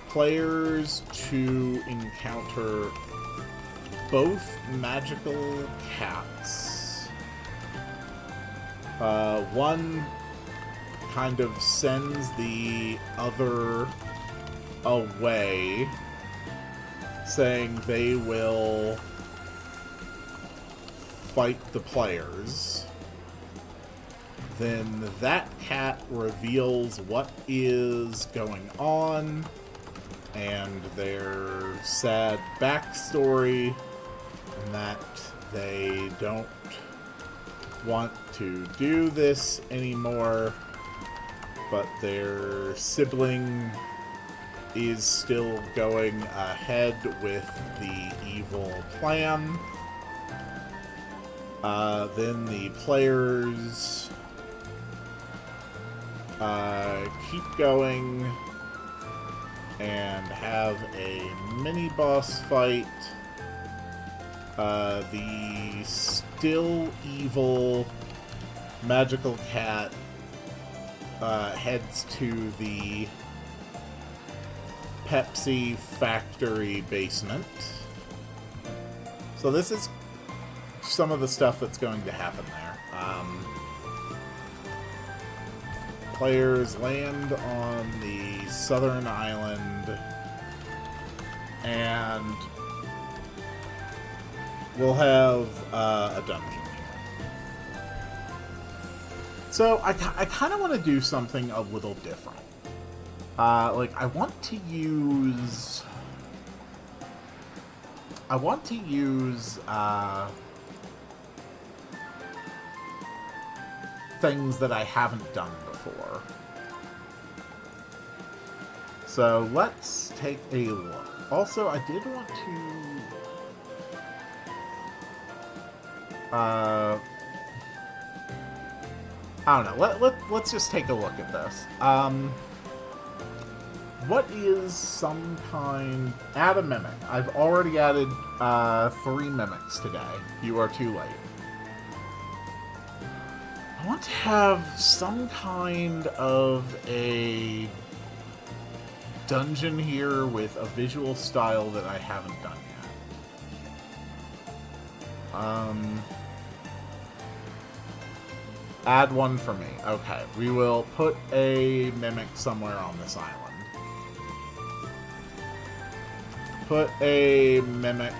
players to encounter both magical cats. One kind of sends the other away, saying they will fight the players. Then that cat reveals what is going on and their sad backstory, and that they don't want to do this anymore, but their sibling is still going ahead with the evil plan. Then the players keep going and have a mini-boss fight. The still evil magical cat heads to the Pepsi factory basement. So this is some of the stuff that's going to happen there. Players land on the southern island, and we'll have a dungeon here. So I kind of want to do something a little different. Like, I want to use things that I haven't done before. So let's take a look. Also, I did want to I don't know. Let's just take a look at this. What is some kind... Add a mimic. I've already added 3 mimics today. You are too late. I want to have some kind of a dungeon here with a visual style that I haven't done yet. Add one for me. Okay, we will put a mimic somewhere on this island. Put a mimic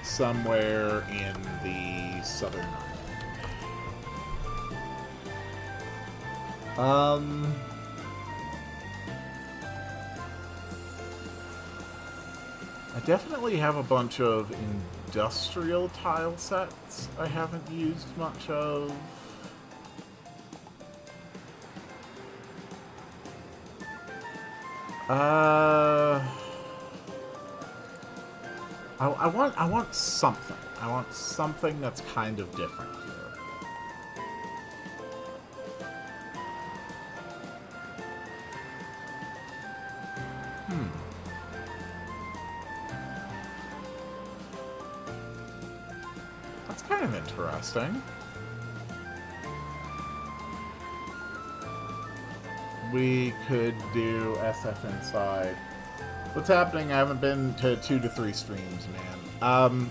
somewhere in the southern island. I definitely have a bunch of industrial tile sets I haven't used much of. I want something. I want something that's kind of different here. That's kind of interesting. We could do SF Inside. What's happening? I haven't been to 2 to 3 streams, man.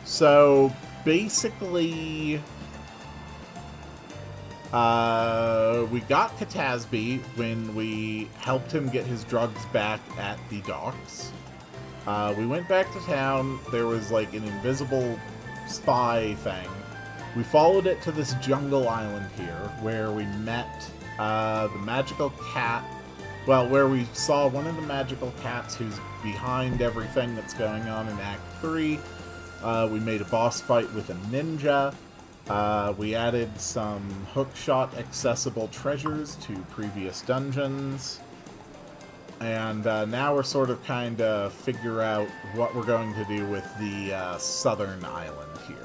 So basically, we got Katasby when we helped him get his drugs back at the docks. We went back to town. There was like an invisible spy thing. We followed it to this jungle island here, where we met the magical cat. Well, where we saw one of the magical cats who's behind everything that's going on in Act 3. We made a boss fight with a ninja. We added some hookshot accessible treasures to previous dungeons. And now we're sort of kind of figure out what we're going to do with the southern island here.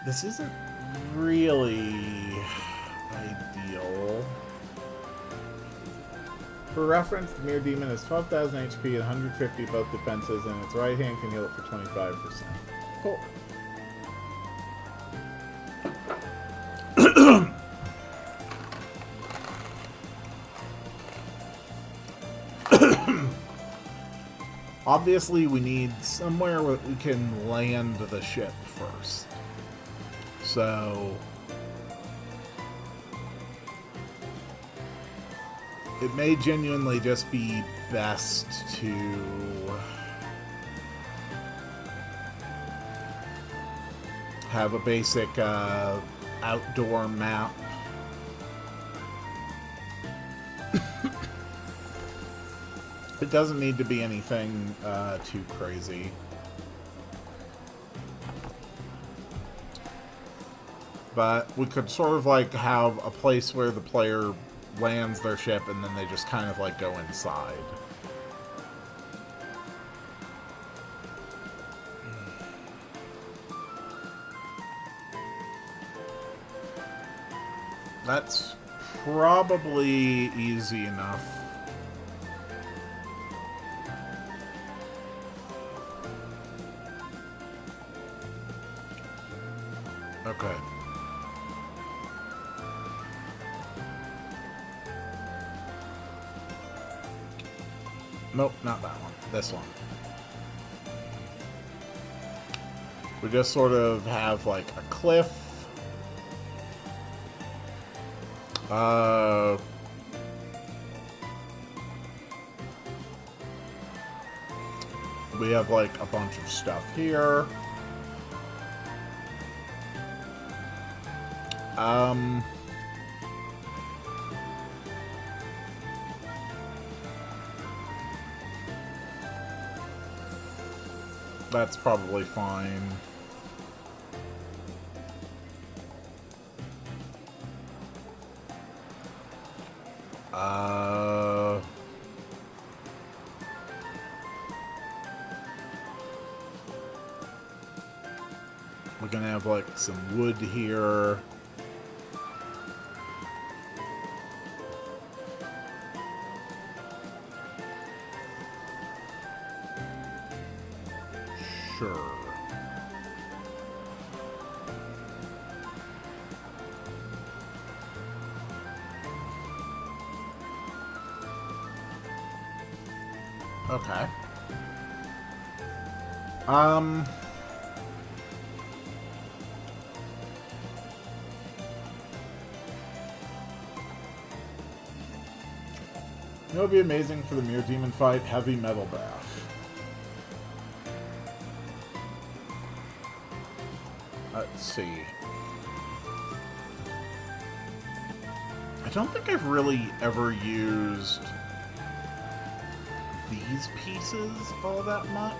This isn't really ideal. For reference, the Mirror Demon has 12,000 HP and 150 both defenses, and its right hand can heal it for 25%. Cool. Obviously, we need somewhere where we can land the ship first. So it may genuinely just be best to have a basic outdoor map. It doesn't need to be anything too crazy. But we could sort of like have a place where the player lands their ship and then they just kind of like go inside. That's probably easy enough. Okay. Nope, not that one. This one. We just sort of have like a cliff. We have like a bunch of stuff here. That's probably fine. We're gonna have like some wood here. Sure. Okay. You know what would be amazing for the Mirror Demon fight? Heavy metal bath. Let's see. I don't think I've really ever used these pieces all that much.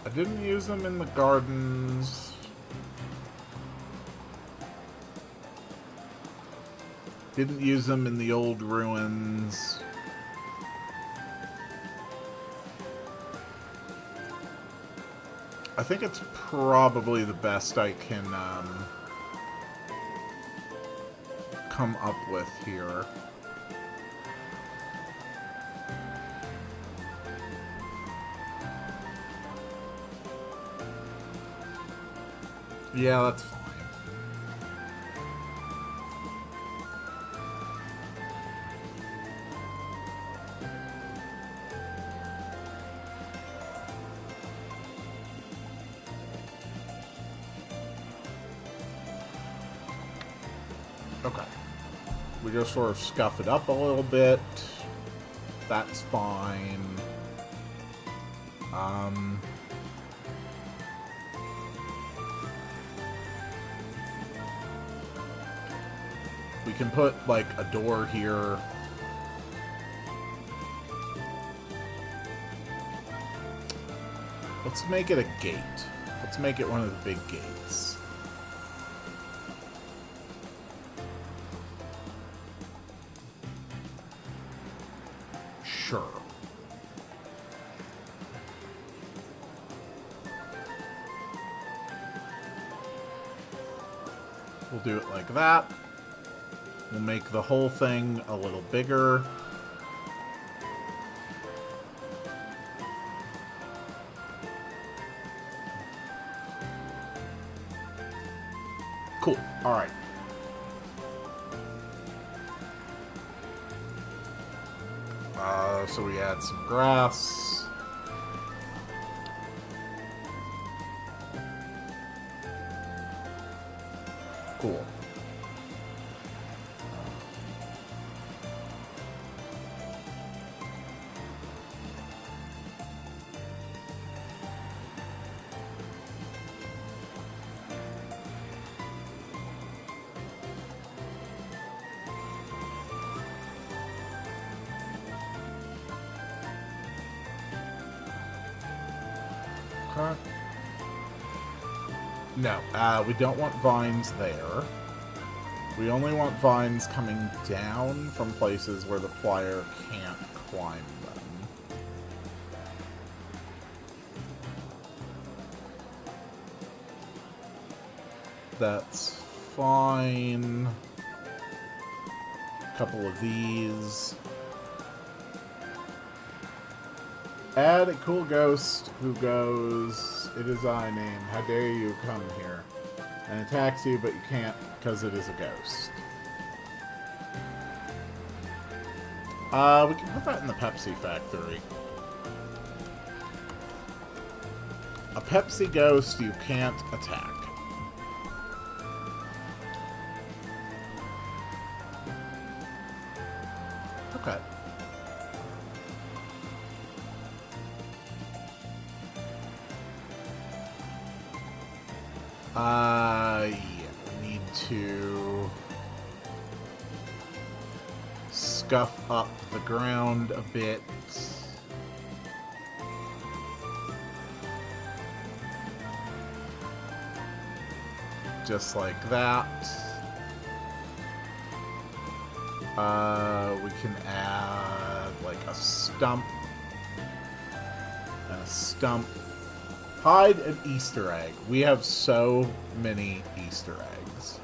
I didn't use them in the gardens. Didn't use them in the old ruins. I think it's probably the best I can come up with here. Yeah, that's fine. Okay. We just sort of scuff it up a little bit. That's fine. We can put, like, a door here. Let's make it a gate. Let's make it one of the big gates. Sure. We'll do it like that. We'll make the whole thing a little bigger. Cool. Alright. So we add some grass. Cool. No, we don't want vines there. We only want vines coming down from places where the player can't climb them. That's fine. A couple of these. Add a cool ghost who goes, "It is I name, how dare you come here," and attacks you, but you can't because it is a ghost. We can put that in the Pepsi factory. A Pepsi ghost you can't attack. Okay. Yeah, we need to scuff up the ground a bit. Just like that. We can add like a stump and a stump. Hide an Easter egg. We have so many Easter eggs.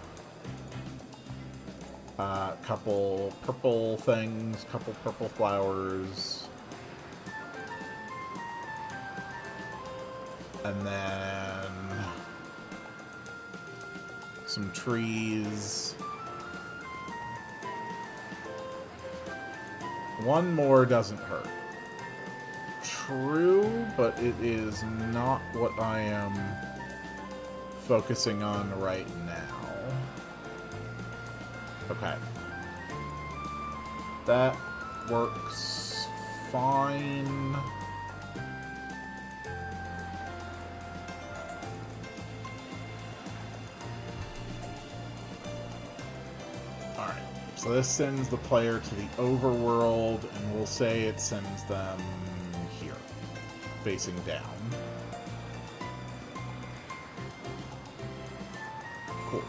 Couple purple things, couple purple flowers. And then some trees. One more doesn't hurt. True, but it is not what I am focusing on right now. Okay. That works fine. Alright, so this sends the player to the overworld, and we'll say it sends them here, facing down. Cool.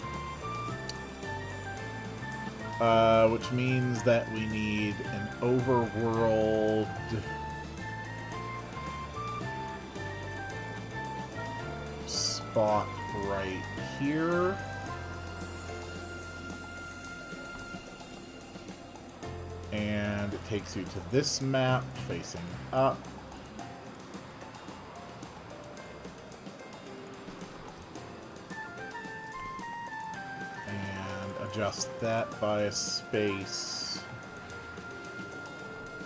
Which means that we need an overworld spot right here. And it takes you to this map facing up. Adjust that by a space.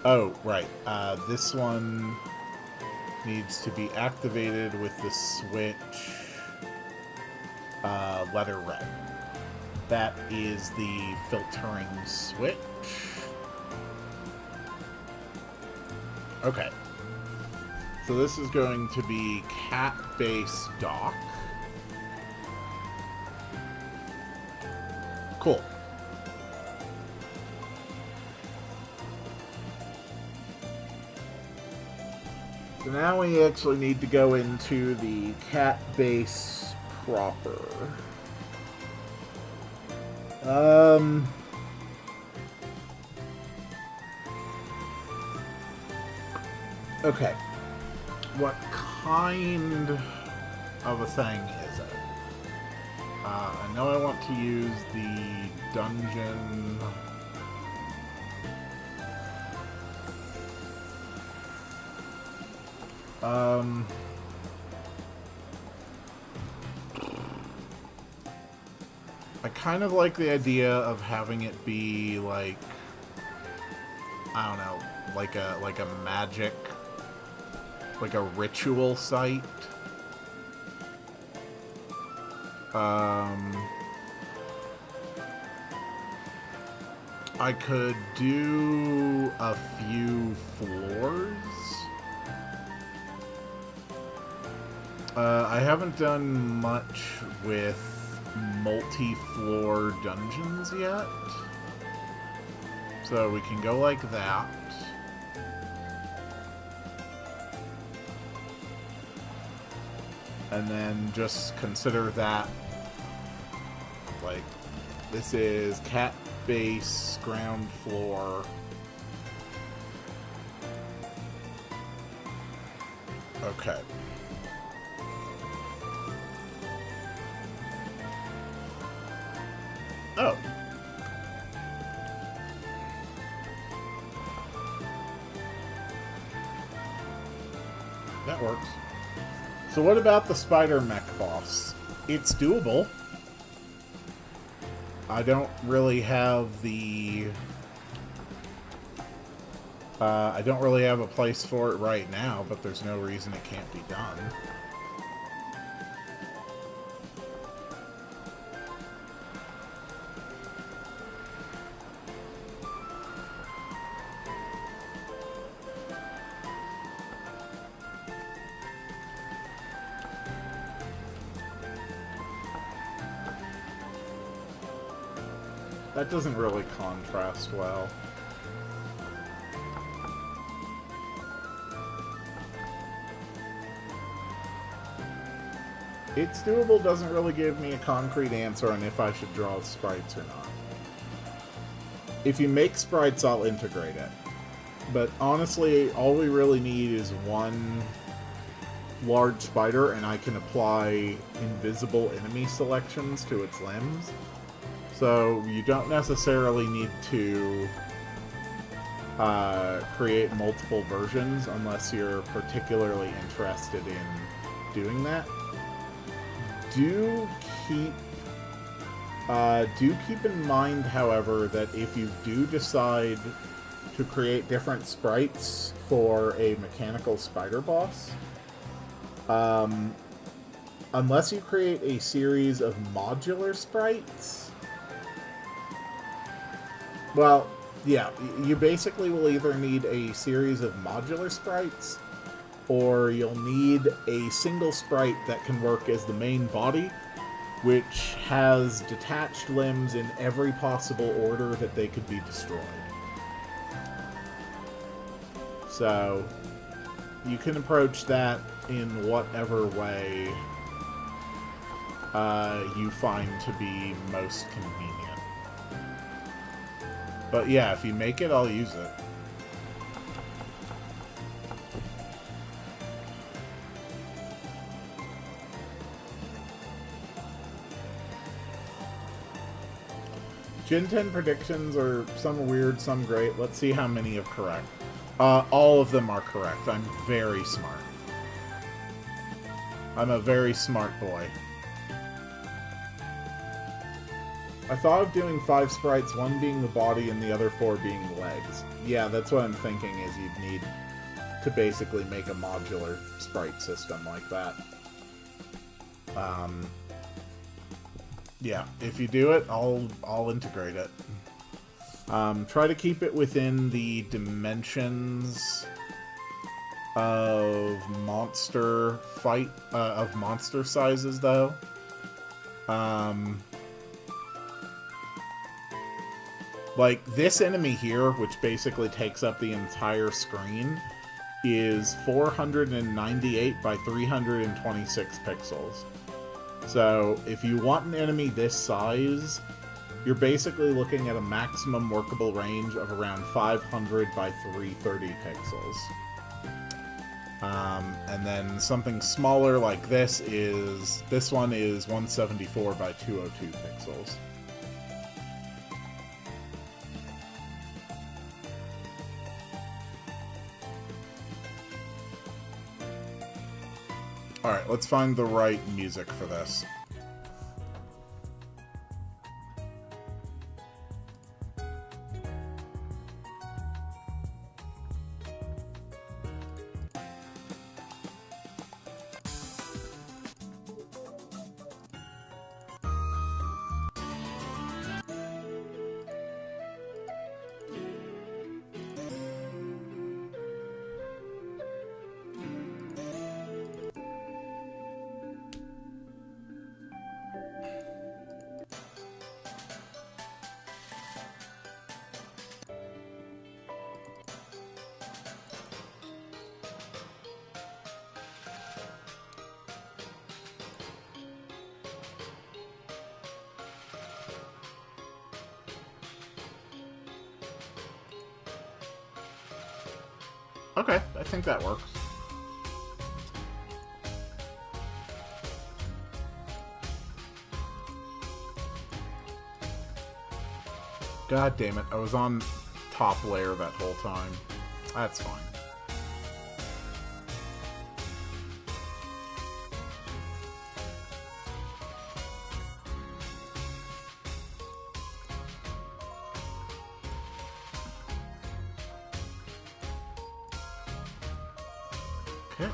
Oh, right. This one needs to be activated with the switch letter red. That is the filtering switch. Okay. So this is going to be cat base dock. Cool. So now we actually need to go into the cat base proper. Okay. What kind of a thing is it? I know I want to use the dungeon. I kind of like the idea of having it be like, I don't know, like a magic, like a ritual site. I could do a few floors. I haven't done much with multi-floor dungeons yet. So we can go like that. And then just consider that, like, this is cat base, ground floor. Okay. Oh. That works. So what about the spider mech boss? It's doable. I don't really have the... I don't really have a place for it right now, but there's no reason it can't be done. That doesn't really contrast well. It's doable doesn't really give me a concrete answer on if I should draw sprites or not. If you make sprites, I'll integrate it. But honestly, all we really need is one large spider, and I can apply invisible enemy selections to its limbs. So you don't necessarily need to create multiple versions unless you're particularly interested in doing that. Do keep in mind, however, that if you do decide to create different sprites for a mechanical spider boss, unless you create a series of modular sprites, well, yeah, you basically will either need a series of modular sprites, or you'll need a single sprite that can work as the main body, which has detached limbs in every possible order that they could be destroyed. So, you can approach that in whatever way you find to be most convenient. But yeah, if you make it, I'll use it. Gen 10 predictions are some weird, some great. Let's see how many are correct. All of them are correct. I'm very smart. I'm a very smart boy. I thought of doing 5 sprites, one being the body and the other 4 being the legs. Yeah, that's what I'm thinking, is you'd need to basically make a modular sprite system like that. Yeah, if you do it, I'll integrate it. Try to keep it within the dimensions of monster sizes, though. Like, this enemy here, which basically takes up the entire screen, is 498 by 326 pixels. So if you want an enemy this size, you're basically looking at a maximum workable range of around 500 by 330 pixels. And then something smaller like this one is 174 by 202 pixels. Alright, let's find the right music for this. Okay, I think that works. God damn it, I was on top layer that whole time. That's fine. Okay.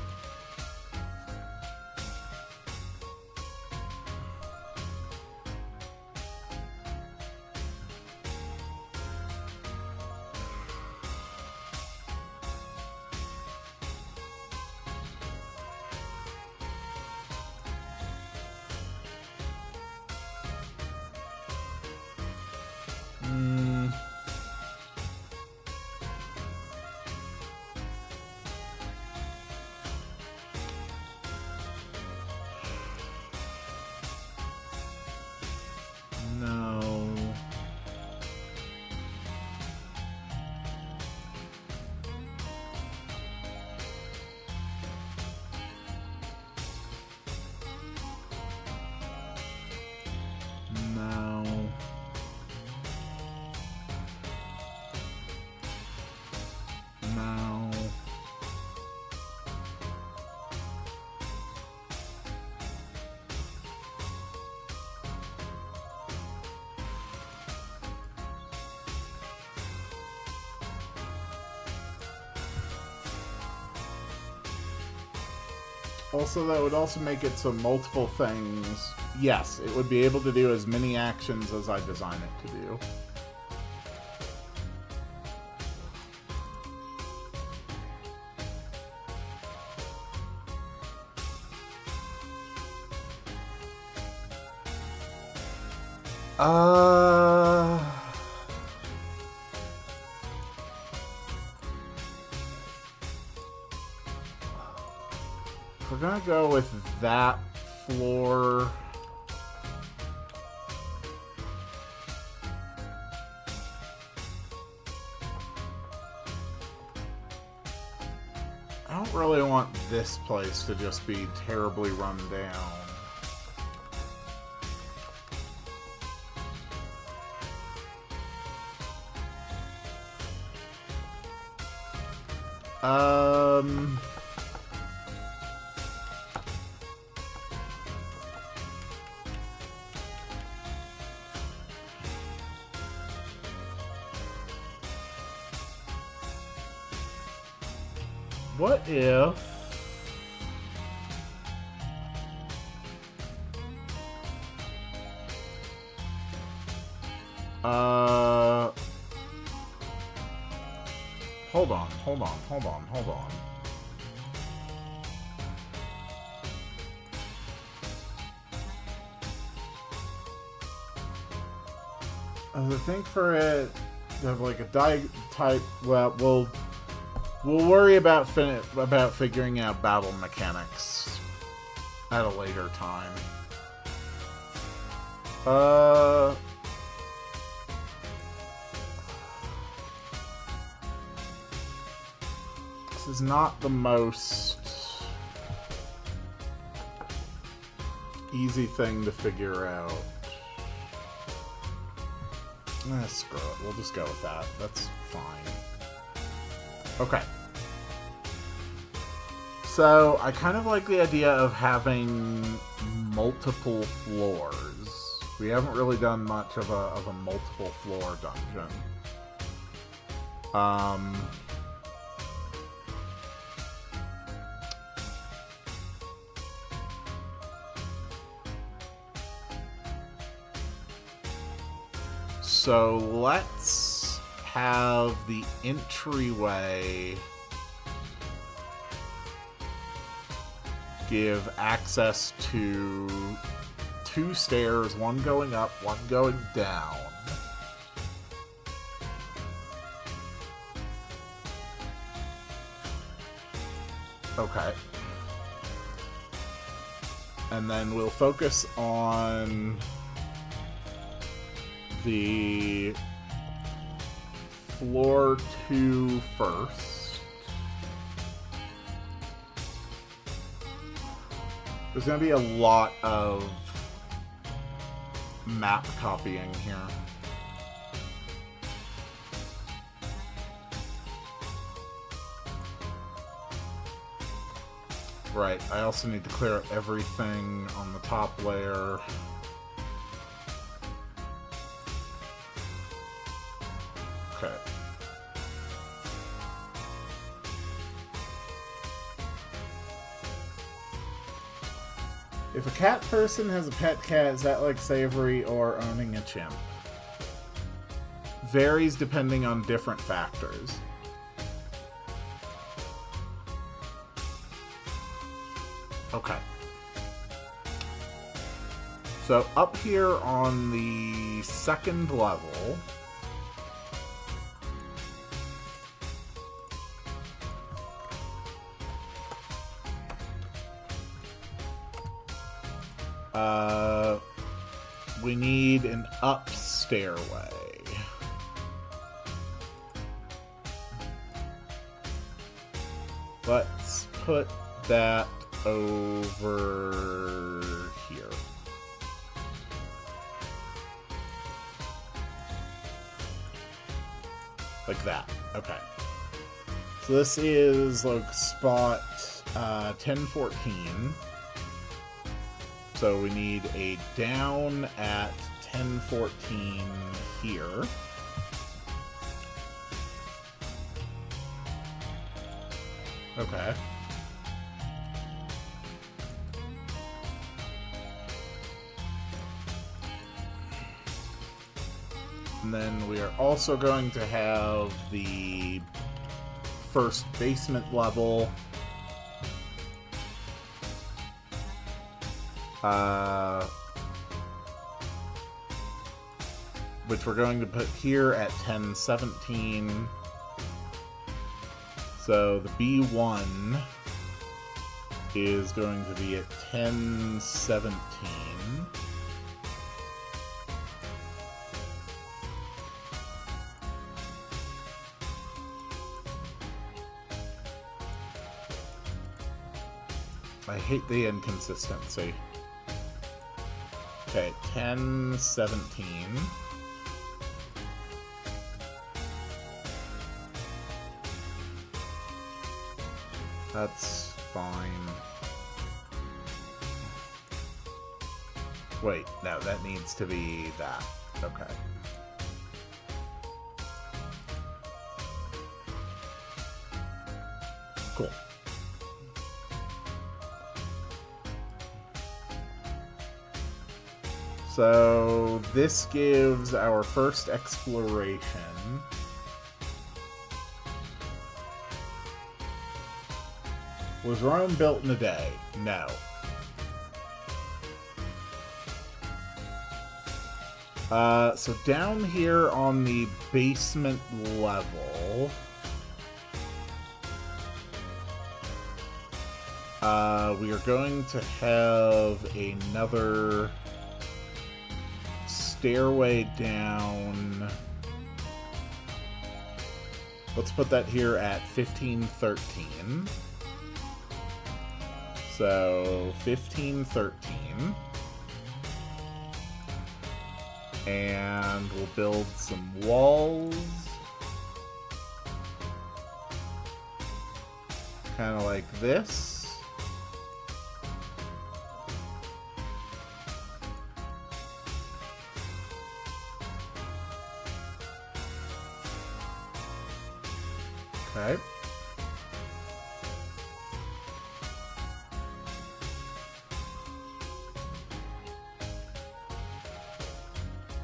No. No. No. Also, that would also make it so multiple things. Yes, it would be able to do as many actions as I design it to do. If we're gonna go with that floor, I don't really want this place to just be terribly run down. What if... Hold on. I think for it to have like a die type, well, We'll worry about figuring out battle mechanics at a later time. This is not the most easy thing to figure out. Screw it. We'll just go with that. That's fine. Okay. So, I kind of like the idea of having multiple floors. We haven't really done much of a multiple floor dungeon. So let's have the entryway give access to 2 stairs, one going up, one going down. Okay. And then we'll focus on the floor 2 first. There's going to be a lot of map copying here. Right, I also need to clear up everything on the top layer. Okay. If a cat person has a pet cat, is that like savory or owning a chimp? Varies depending on different factors. Okay. So up here on the 2nd level, we need an up stairway. Let's put that over here. Like that. Okay. So this is like spot 1014. So we need a down at 1014 here. Okay. And then we are also going to have the first basement level. Which we're going to put here at 1017. So the B1 is going to be at 1017. I hate the inconsistency. Okay, 1017. That's fine. Wait, no, that needs to be that. Okay. Cool. So this gives our first exploration. Was Rome built in a day? No. So down here on the basement level, We are going to have another stairway down. Let's put that here at 1513. So 1513. And we'll build some walls. Kind of like this. Okay.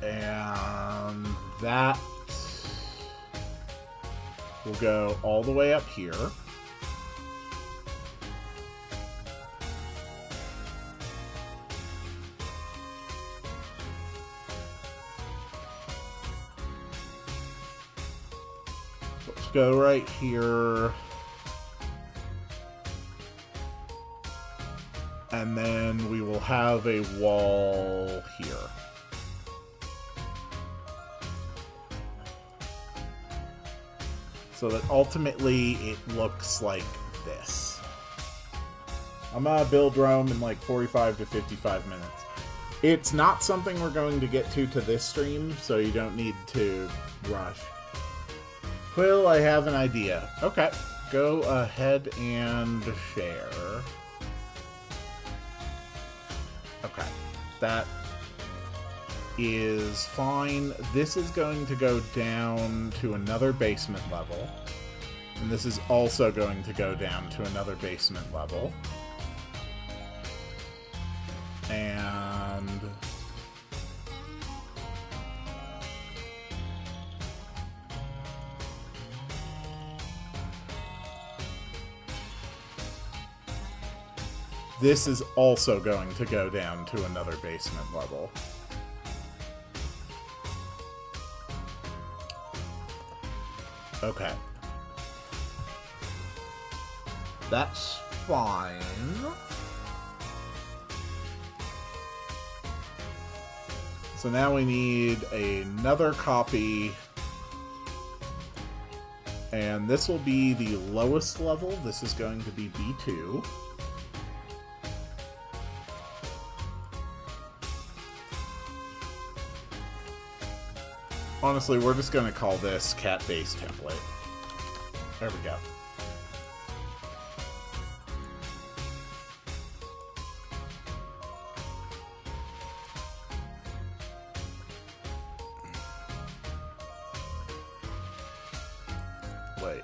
And that will go all the way up here. Let's go right here. And then we will have a wall here. So that ultimately it looks like this. I'm gonna build Rome in like 45 to 55 minutes. It's not something we're going to get to this stream, so you don't need to rush. Quill, I have an idea. Okay, go ahead and share. Okay, that is fine. This is going to go down to another basement level. And this is also going to go down to another basement level. And this is also going to go down to another basement level. Okay. That's fine. So now we need another copy. And this will be the lowest level. This is going to be B2. Honestly, we're just going to call this cat base template. There we go. Wait.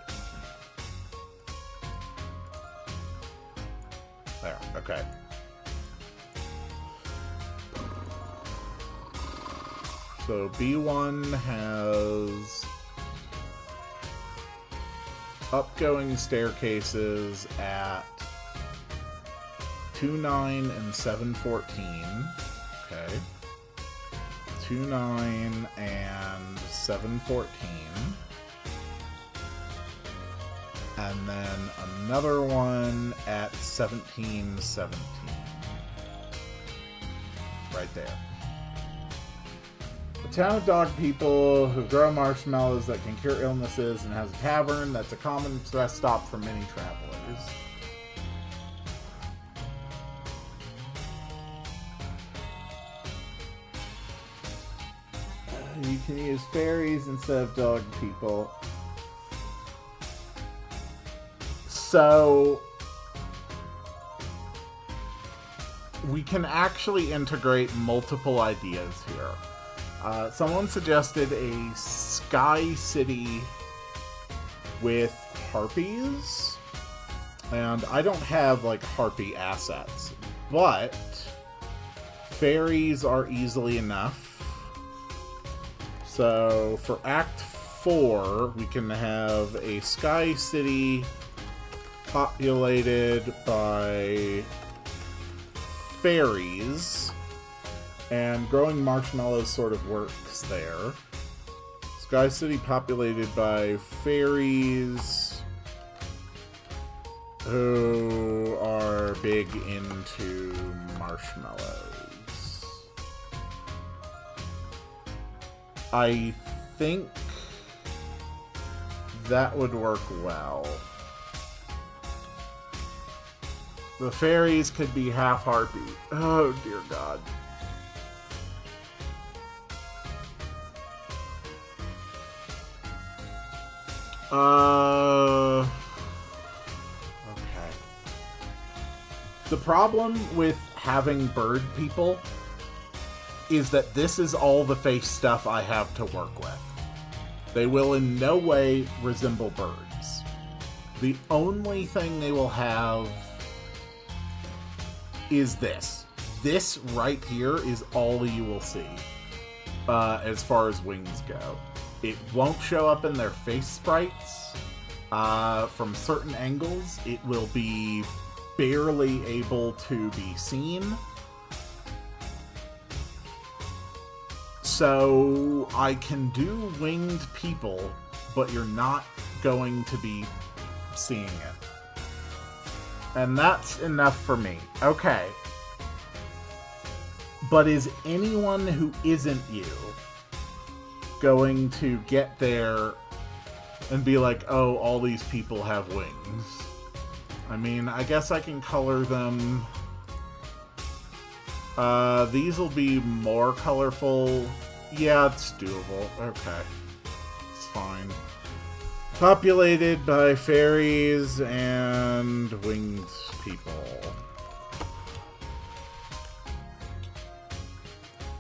There, okay. So B1 has upgoing staircases at 2-9 and 7-14. Okay. 2-9 and 7-14. And then another one at 17-17. Right there. A town of dog people who grow marshmallows that can cure illnesses and has a tavern that's a common rest stop for many travelers. You can use fairies instead of dog people. So we can actually integrate multiple ideas here. Someone suggested a Sky City with harpies, and I don't have like harpy assets, but fairies are easily enough. So for Act 4, we can have a Sky City populated by fairies, and growing marshmallows sort of works there. Sky City populated by fairies. who are big into marshmallows. I think that would work well. The fairies could be half harpy. Oh, dear God. Okay. The problem with having bird people is that this is all the face stuff I have to work with. They will in no way resemble birds. The only thing they will have is this. This right here is all you will see as far as wings go. It won't show up in their face sprites. From certain angles, it will be barely able to be seen. So I can do winged people, but you're not going to be seeing it. And that's enough for me. Okay. But is anyone who isn't you going to get there and be like, oh, all these people have wings? I mean, I guess I can color them. These will be more colorful. Yeah, it's doable. Okay. It's fine. Populated by fairies and winged people.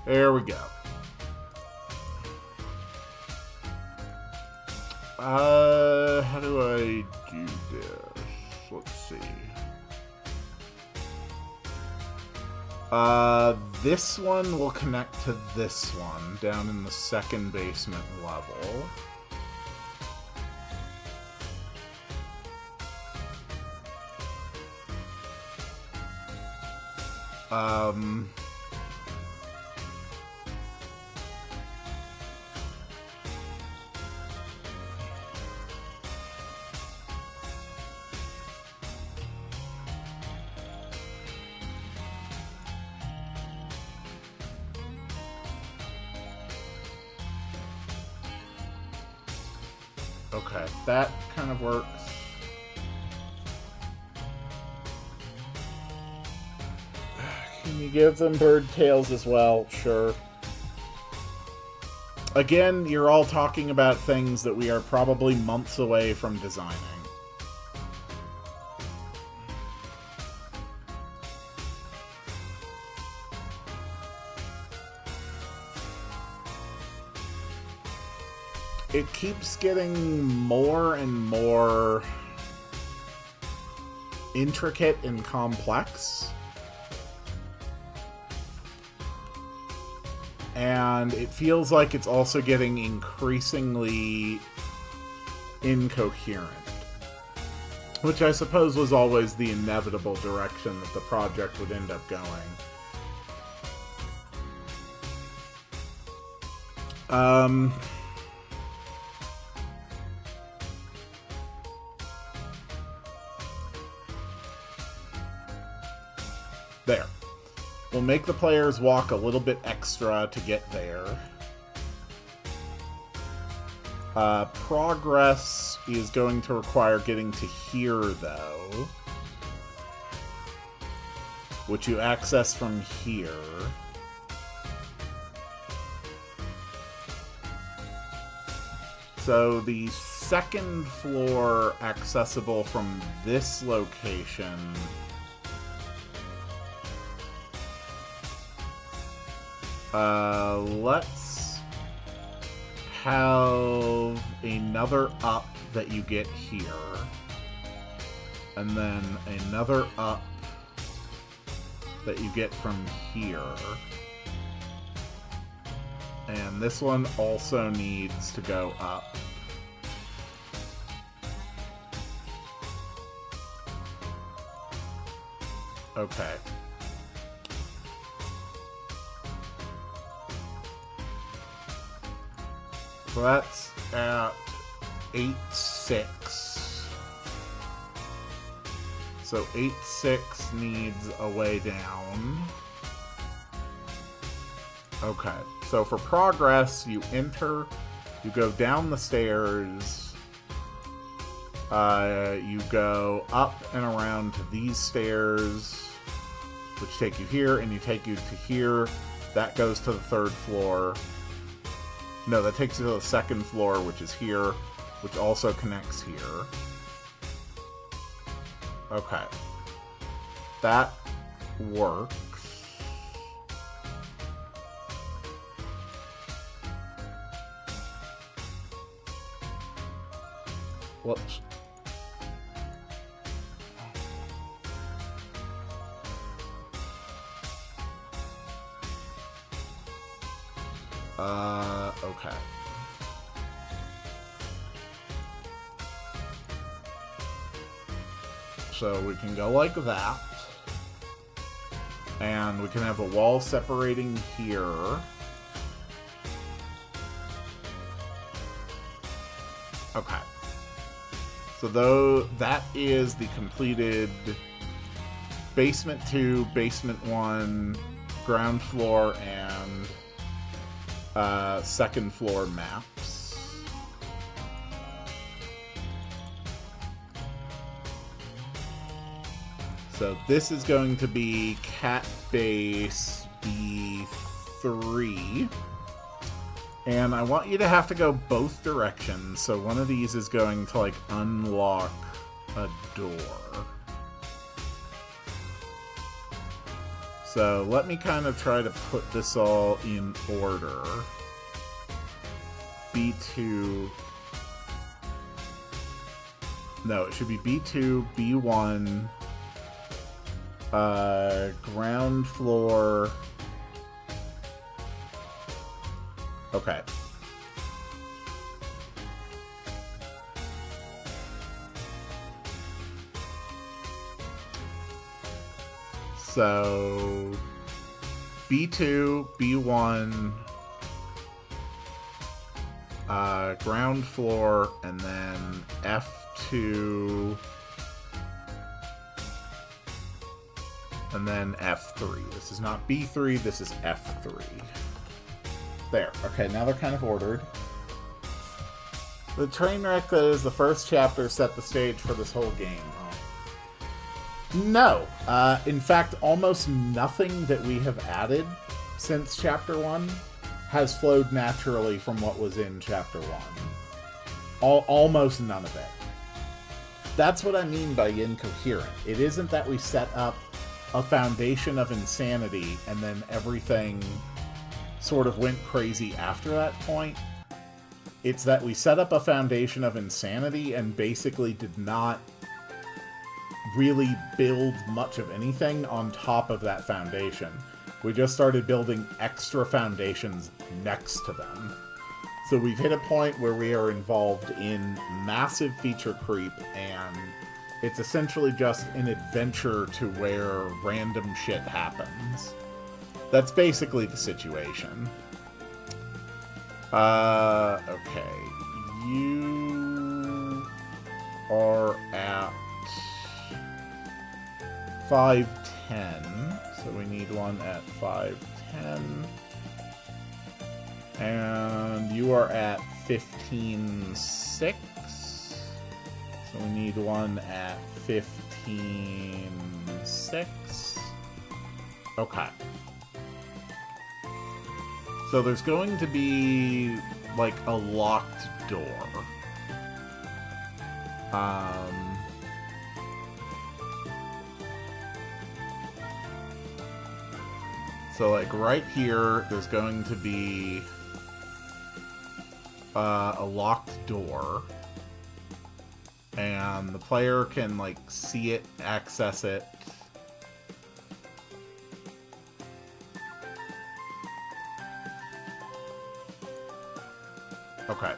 There we go. How do I do this? Let's see. This one will connect to this one down in the second basement level. Okay, that kind of works. Can you give them bird tails as well? Sure. Again, you're all talking about things that we are probably months away from designing. It keeps getting more and more intricate and complex. And it feels like it's also getting increasingly incoherent. Which I suppose was always the inevitable direction that the project would end up going. There. We'll make the players walk a little bit extra to get there. Progress is going to require getting to here, though. Which you access from here. So the second floor accessible from this location let's have another up that you get here. And then another up that you get from here. And this one also needs to go up. Okay. So that's at 8-6. So 8-6 needs a way down. Okay, so for progress, you enter, you go down the stairs, you go up and around to these stairs, which take you here, and you take you to here. That goes to the 3rd floor. No, that takes you to the 2nd floor, which is here, which also connects here. Okay. That works. Whoops. Okay. So we can go like that. And we can have a wall separating here. Okay. So though that is the completed basement 2, basement 1, ground floor, and 2nd floor maps. So this is going to be cat base B3. And I want you to have to go both directions, so one of these is going to, like, unlock a door. So let me kind of try to put this all in order. B2... No, it should be B2, B1, ground floor... Okay. So B2, B1, ground floor, and then F2, and then F3. This is not B3, this is F3. There. Okay, now they're kind of ordered. The train wreck that is the first chapter set the stage for this whole game. No. In fact, almost nothing that we have added since Chapter 1 has flowed naturally from what was in Chapter 1. Almost none of it. That's what I mean by incoherent. It isn't that we set up a foundation of insanity and then everything sort of went crazy after that point. It's that we set up a foundation of insanity and basically did not really build much of anything on top of that foundation. We just started building extra foundations next to them. So we've hit a point where we are involved in massive feature creep, and it's essentially just an adventure to where random shit happens. That's basically the situation. Okay. You are at 510. So we need one at 510. And you are at 15.6. So we need one at 15.6. Okay. So there's going to be, like, a locked door. So, like, right here, there's going to be a locked door. And the player can, like, see it, access it. Okay.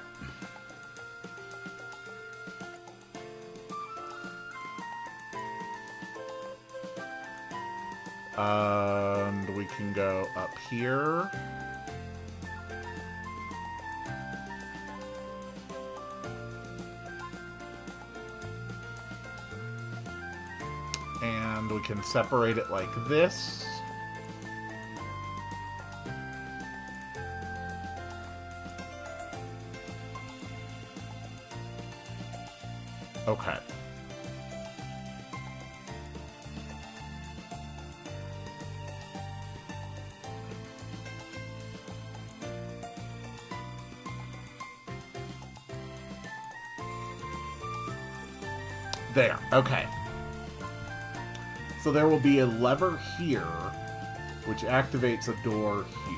And we can go up here. And we can separate it like this. Okay. There, okay. So there will be a lever here, which activates a door here.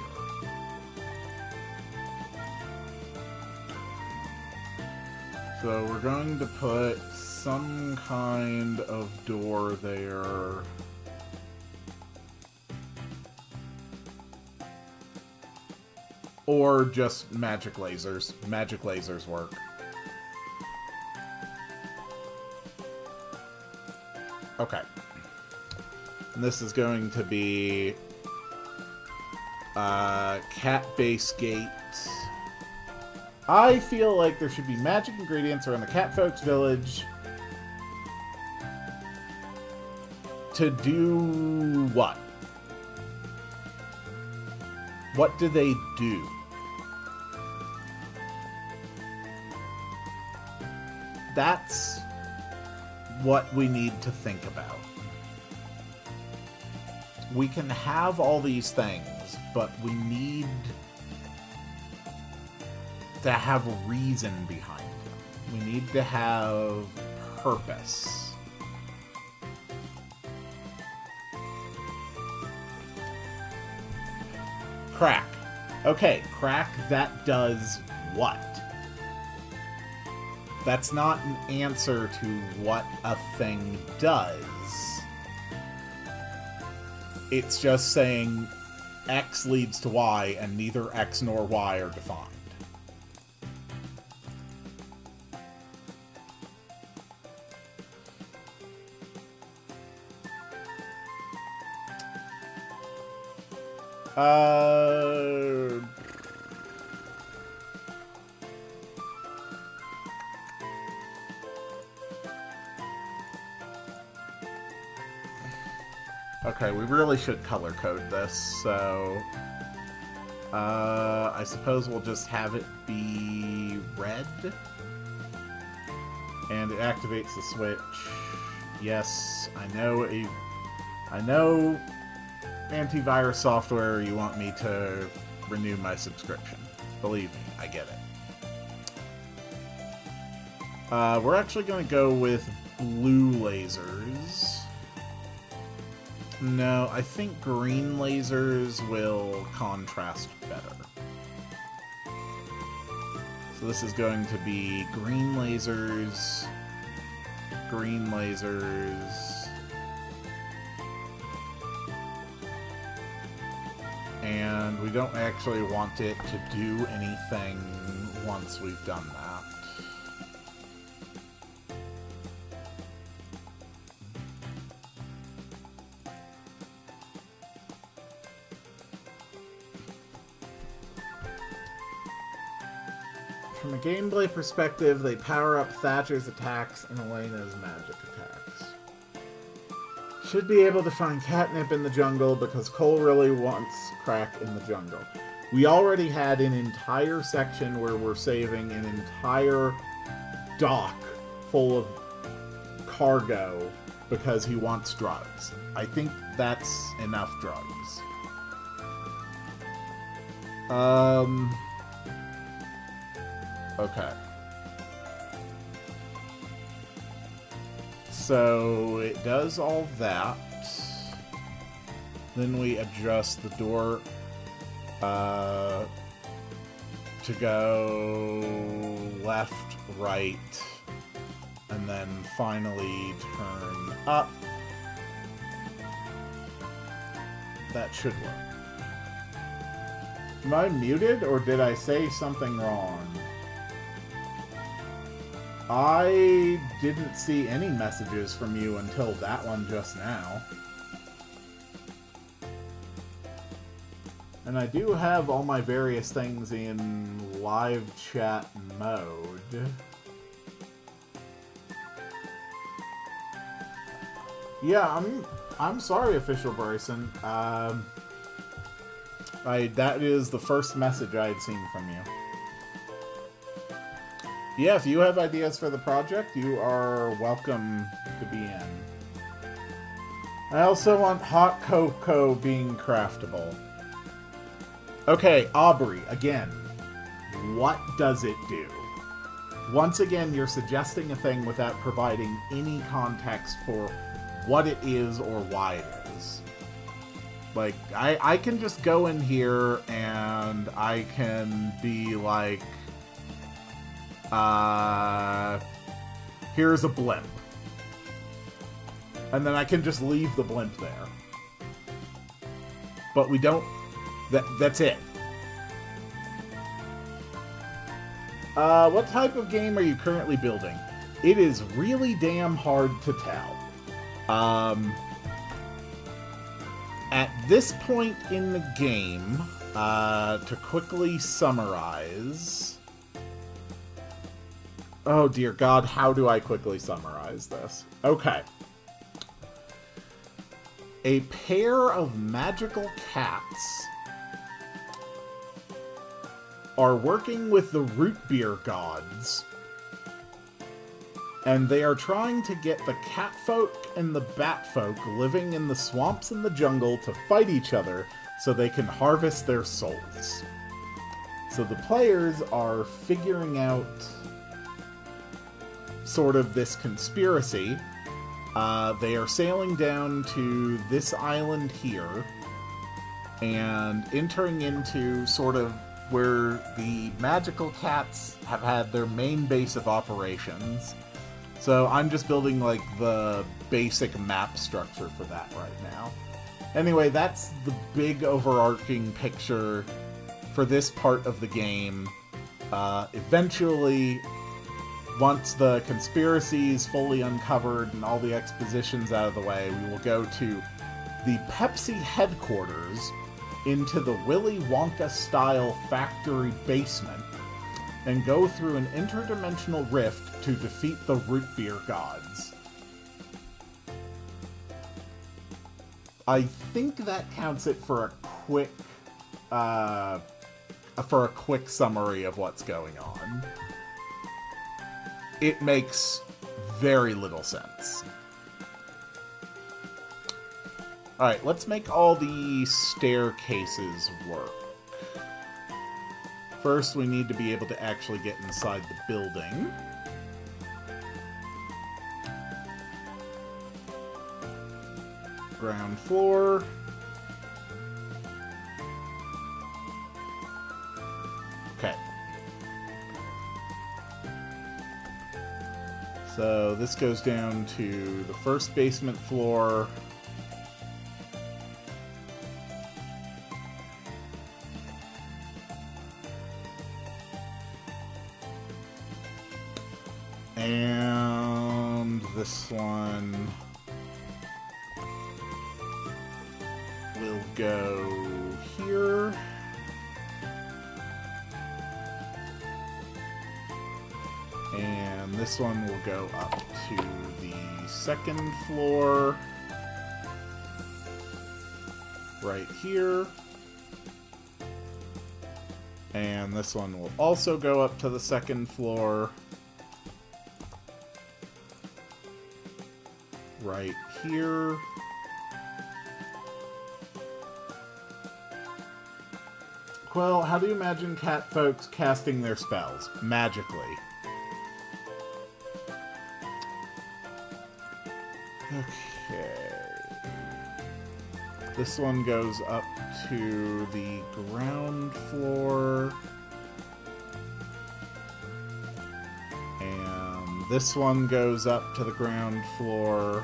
So we're going to put some kind of door there. Or just magic lasers. Magic lasers work. Okay. And this is going to be cat-based gate. I feel like there should be magic ingredients around the cat folks' village to do what? What do they do? That's what we need to think about. We can have all these things, but we need to have a reason behind them. We need to have purpose. Crack. Okay, crack, that does what? That's not an answer to what a thing does. It's just saying X leads to Y, and neither X nor Y are defined. Okay, we really should color code this, so I suppose we'll just have it be red. And it activates the switch. Yes, I know antivirus software, you want me to renew my subscription. Believe me, I get it. We're actually going to go with blue lasers. No, I think green lasers will contrast better. So this is going to be green lasers, green lasers, and we don't actually want it to do anything once we've done that. From a gameplay perspective, they power up Thatcher's attacks and Elena's magic attacks. Should be able to find catnip in the jungle because Cole really wants crack in the jungle. We already had an entire section where we're saving an entire dock full of cargo because he wants drugs. I think that's enough drugs. Okay. So it does all that. Then we adjust the door to go left, right, and then finally turn up. That should work. Am I muted, or did I say something wrong? I didn't see any messages from you until that one just now. And I do have all my various things in live chat mode. Yeah, I'm sorry, Official Bryson. That is the first message I had seen from you. Yeah, if you have ideas for the project, you are welcome to be in. I also want hot cocoa being craftable. Okay, Aubrey, again, what does it do? Once again, you're suggesting a thing without providing any context for what it is or why it is. Like, I can just go in here and I can be like, here's a blimp. And then I can just leave the blimp there. But we don't... That's it. What type of game are you currently building? It is really damn hard to tell. At this point in the game, to quickly summarize... Oh dear God, how do I quickly summarize this? Okay. A pair of magical cats are working with the root beer gods, and they are trying to get the catfolk and the batfolk living in the swamps and the jungle to fight each other so they can harvest their souls. So the players are figuring out sort of this conspiracy. They are sailing down to this island here and entering into sort of where the magical cats have had their main base of operations. So I'm just building like the basic map structure for that right now. Anyway, that's the big overarching picture for this part of the game. Eventually, once the conspiracy is fully uncovered and all the exposition's out of the way, we will go to the Pepsi headquarters into the Willy Wonka-style factory basement and go through an interdimensional rift to defeat the root beer gods. I think that counts it for a quick summary of what's going on. It makes very little sense. Alright, let's make all the staircases work. First, we need to be able to actually get inside the building. Ground floor. Okay. So this goes down to the first basement floor. And this one will go here. And this one will go up to the second floor. Right here. And this one will also go up to the second floor. Right here. Well, how do you imagine cat folks casting their spells? Magically. Okay. This one goes up to the ground floor. And this one goes up to the ground floor.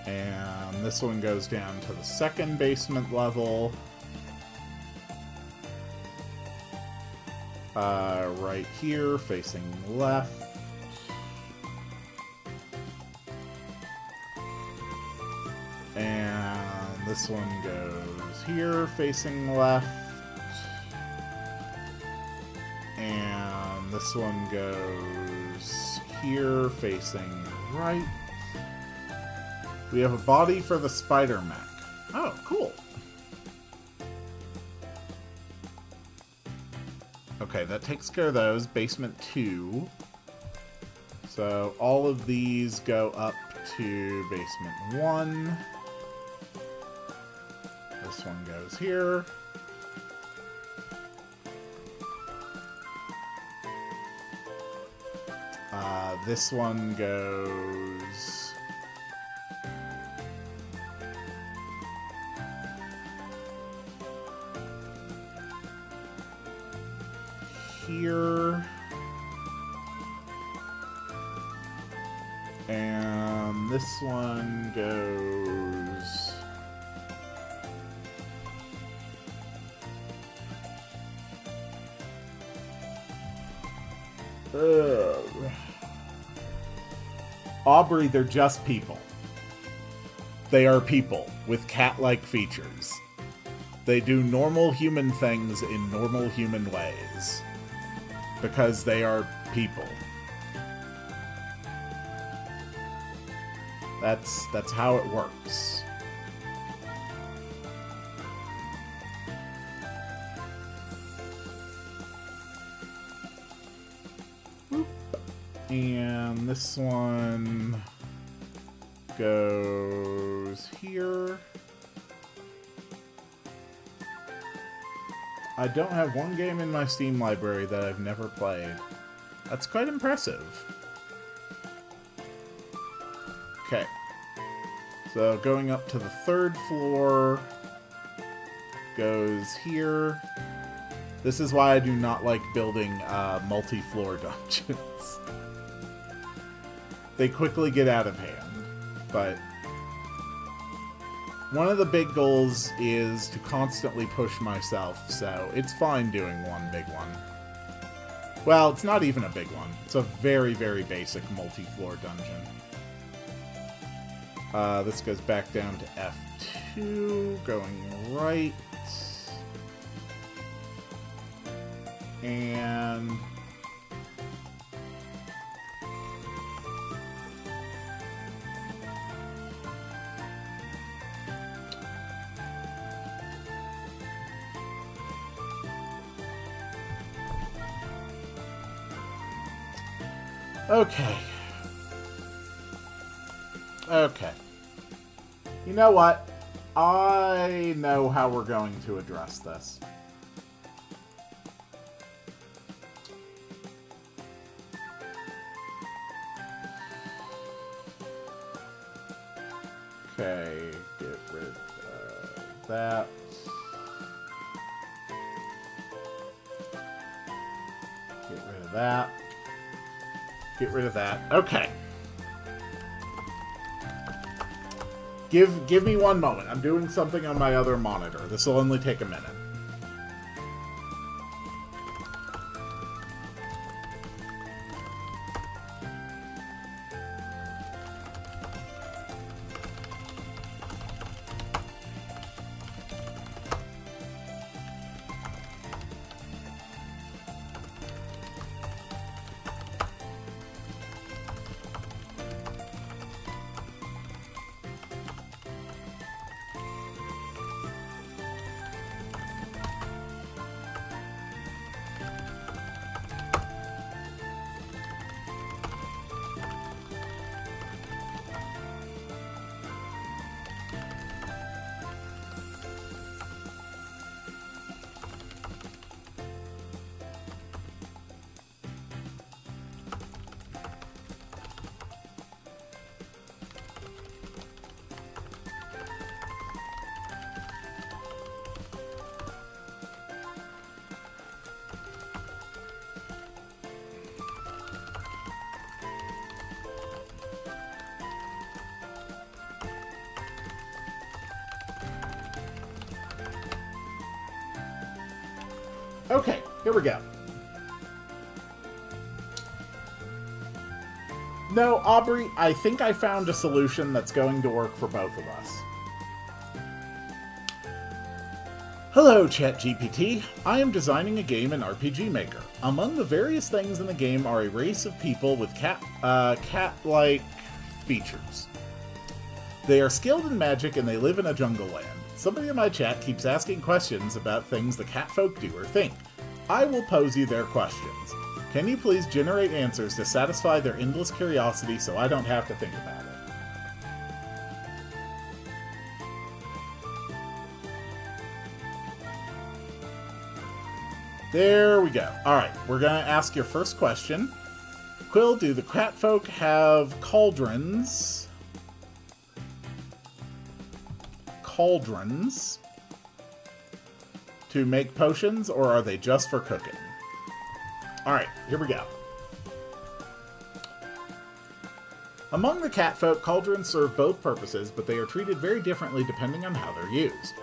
And this one goes down to the second basement level. Right here, facing left. And this one goes here, facing left. And this one goes here, facing right. We have a body for the spider mech. Oh, cool. Okay, that takes care of those. Basement 2. So all of these go up to basement 1. This one goes here. This one goes... here. And this one goes... Aubrey, they're just people. They are people with cat-like features. They do normal human things in normal human ways. Because they are people. That's how it works. Boop. And this one goes here. I don't have one game in my Steam library that I've never played. That's quite impressive. Okay. So going up to the 3rd floor goes here. This is why I do not like building multi-floor dungeons. They quickly get out of hand, but one of the big goals is to constantly push myself, so it's fine doing one big one. Well, it's not even a big one. It's a very, very basic multi-floor dungeon. This goes back down to F2, going right. And... okay. Okay. You know what? I know how we're going to address this. Okay, get rid of that. Get rid of that. Get rid of that. Okay. Give me one moment. I'm doing something on my other monitor. This will only take a minute. Okay, here we go. No, Aubrey, I think I found a solution that's going to work for both of us. Hello, ChatGPT. I am designing a game in RPG Maker. Among the various things in the game are a race of people with cat-like features. They are skilled in magic and they live in a jungle land. Somebody in my chat keeps asking questions about things the cat folk do or think. I will pose you their questions. Can you please generate answers to satisfy their endless curiosity so I don't have to think about it? There we go. Alright, we're going to ask your first question. Quill, do the cat folk have cauldrons? To make potions, or are they just for cooking? Alright, here we go. Among the cat folk, cauldrons serve both purposes, but they are treated very differently depending on how they're used.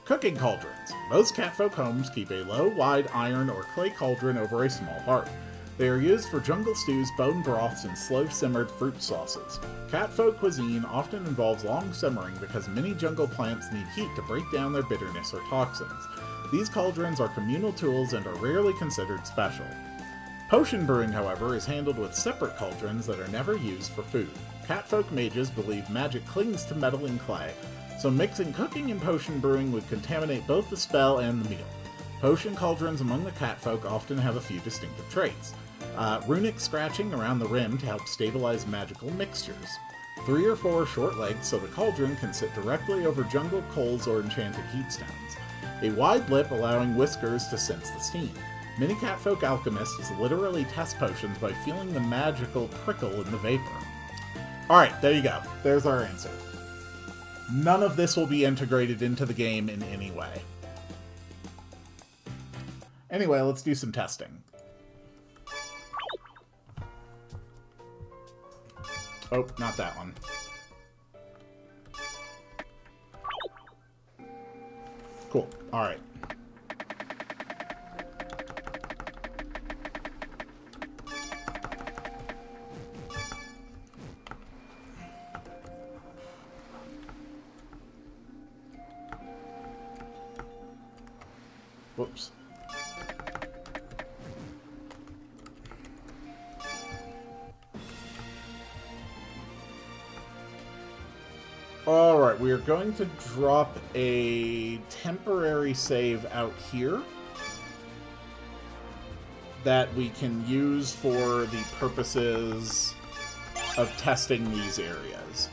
Cooking cauldrons. Most catfolk homes keep a low, wide iron or clay cauldron over a small hearth. They are used for jungle stews, bone broths, and slow-simmered fruit sauces. Catfolk cuisine often involves long simmering because many jungle plants need heat to break down their bitterness or toxins. These cauldrons are communal tools and are rarely considered special. Potion brewing, however, is handled with separate cauldrons that are never used for food. Catfolk mages believe magic clings to metal and clay, so mixing cooking and potion brewing would contaminate both the spell and the meal. Potion cauldrons among the catfolk often have a few distinctive traits. Runic scratching around the rim to help stabilize magical mixtures. 3 or 4 short legs so the cauldron can sit directly over jungle coals or enchanted heat stones. A wide lip allowing whiskers to sense the steam. Many catfolk alchemists literally test potions by feeling the magical prickle in the vapor. Alright, there you go. There's our answer. None of this will be integrated into the game in any way. Anyway, let's do some testing. Oh, not that one. Cool. Alright. Whoops. Alright, we are going to drop a temporary save out here that we can use for the purposes of testing these areas.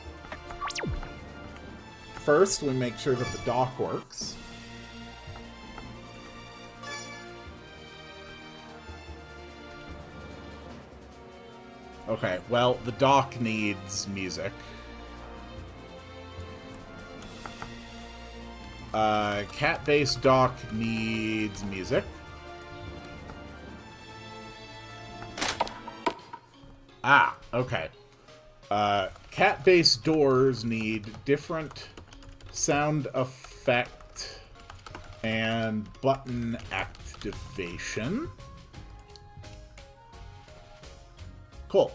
First, we make sure that the dock works. Okay, well, the dock needs music. Cat-based dock needs music. Ah, okay. Cat-based doors need different sound effect and button activation. Cool.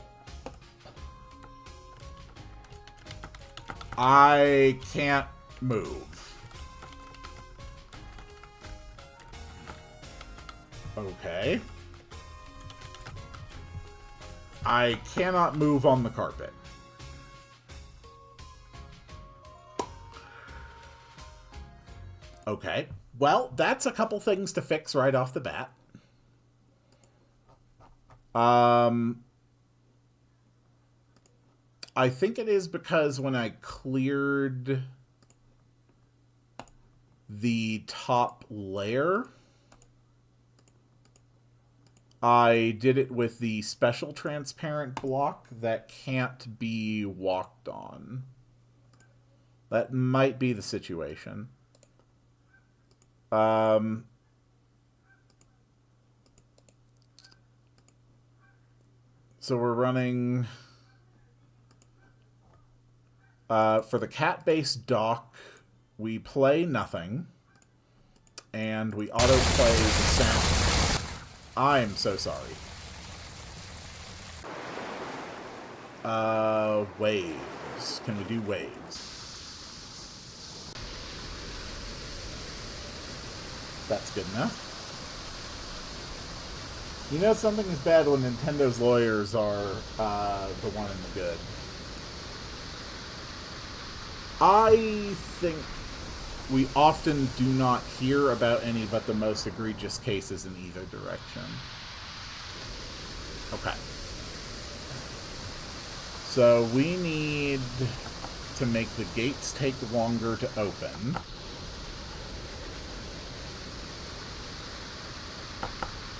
I can't move. Okay. I cannot move on the carpet. Okay. Well, that's a couple things to fix right off the bat. I think it is because when I cleared the top layer, I did it with the special transparent block that can't be walked on. That might be the situation. So we're running... for the cat-based dock, we play nothing, and we autoplay the sound. I'm so sorry. Waves. Can we do waves? That's good enough. You know something is bad when Nintendo's lawyers are the one in the good. I think we often do not hear about any but the most egregious cases in either direction. Okay. So we need to make the gates take longer to open.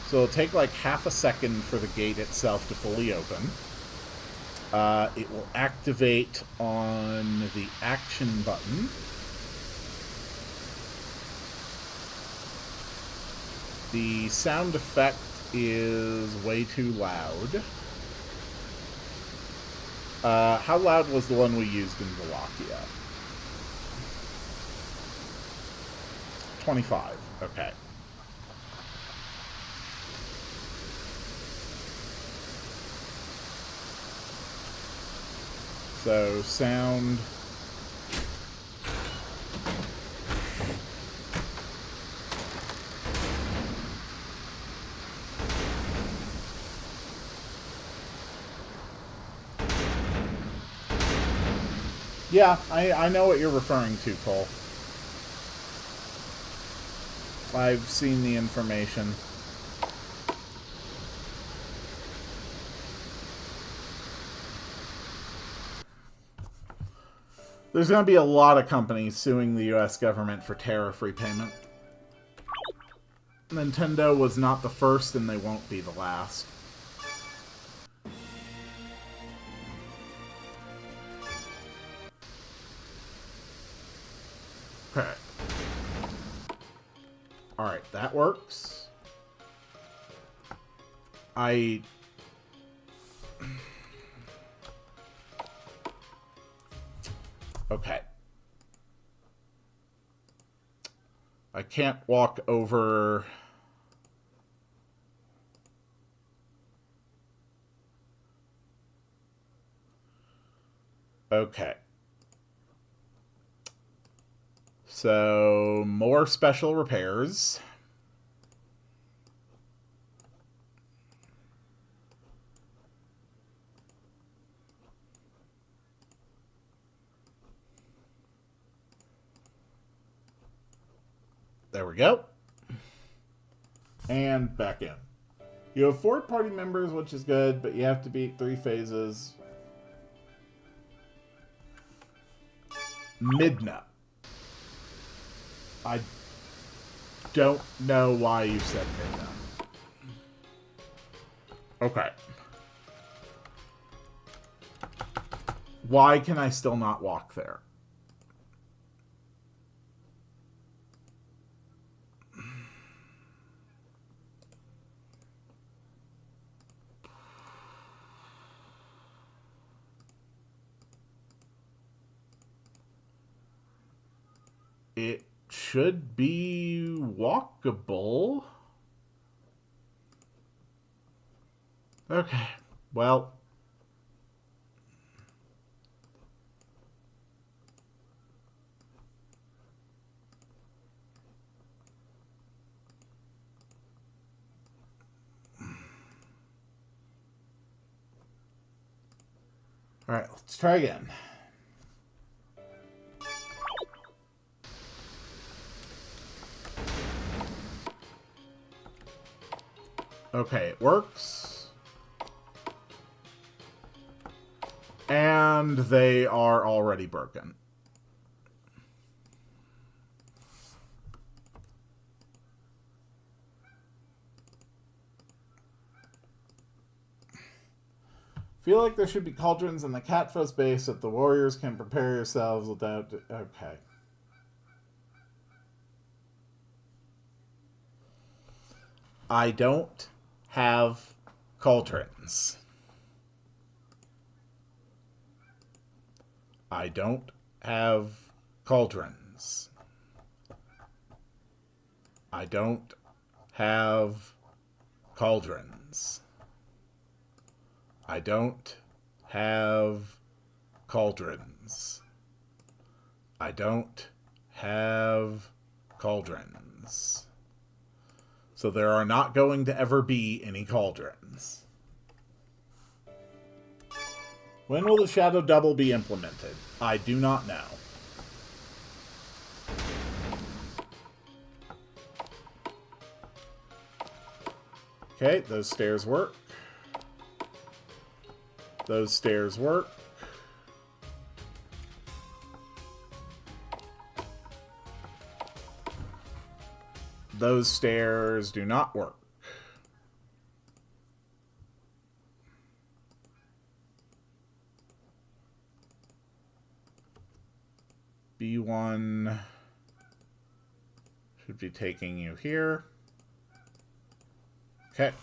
So it'll take like half a second for the gate itself to fully open. It will activate on the action button. The sound effect is way too loud. How loud was the one we used in Wallachia? 25. Okay. So, sound. Yeah, I know what you're referring to, Cole. I've seen the information. There's going to be a lot of companies suing the US government for tariff repayment. Nintendo was not the first, and they won't be the last. Okay. Alright, that works. Okay. I can't walk over... Okay. So, more special repairs. There we go. And back in. You have 4 party members, which is good, but you have to beat 3 phases. Midna. I don't know why you said Midna. Okay. Why can I still not walk there? It should be walkable. Okay, well. All right, let's try again. Okay, it works. And they are already broken. Feel like there should be cauldrons in the Catfuzz base so that the warriors can prepare yourselves without... Okay. I don't have cauldrons. I don't have cauldrons. I don't have cauldrons. I don't have cauldrons. I don't have cauldrons. So there are not going to ever be any cauldrons. When will the shadow double be implemented? I do not know. Okay, those stairs work. Those stairs work. Those stairs do not work. B1 should be taking you here. Okay.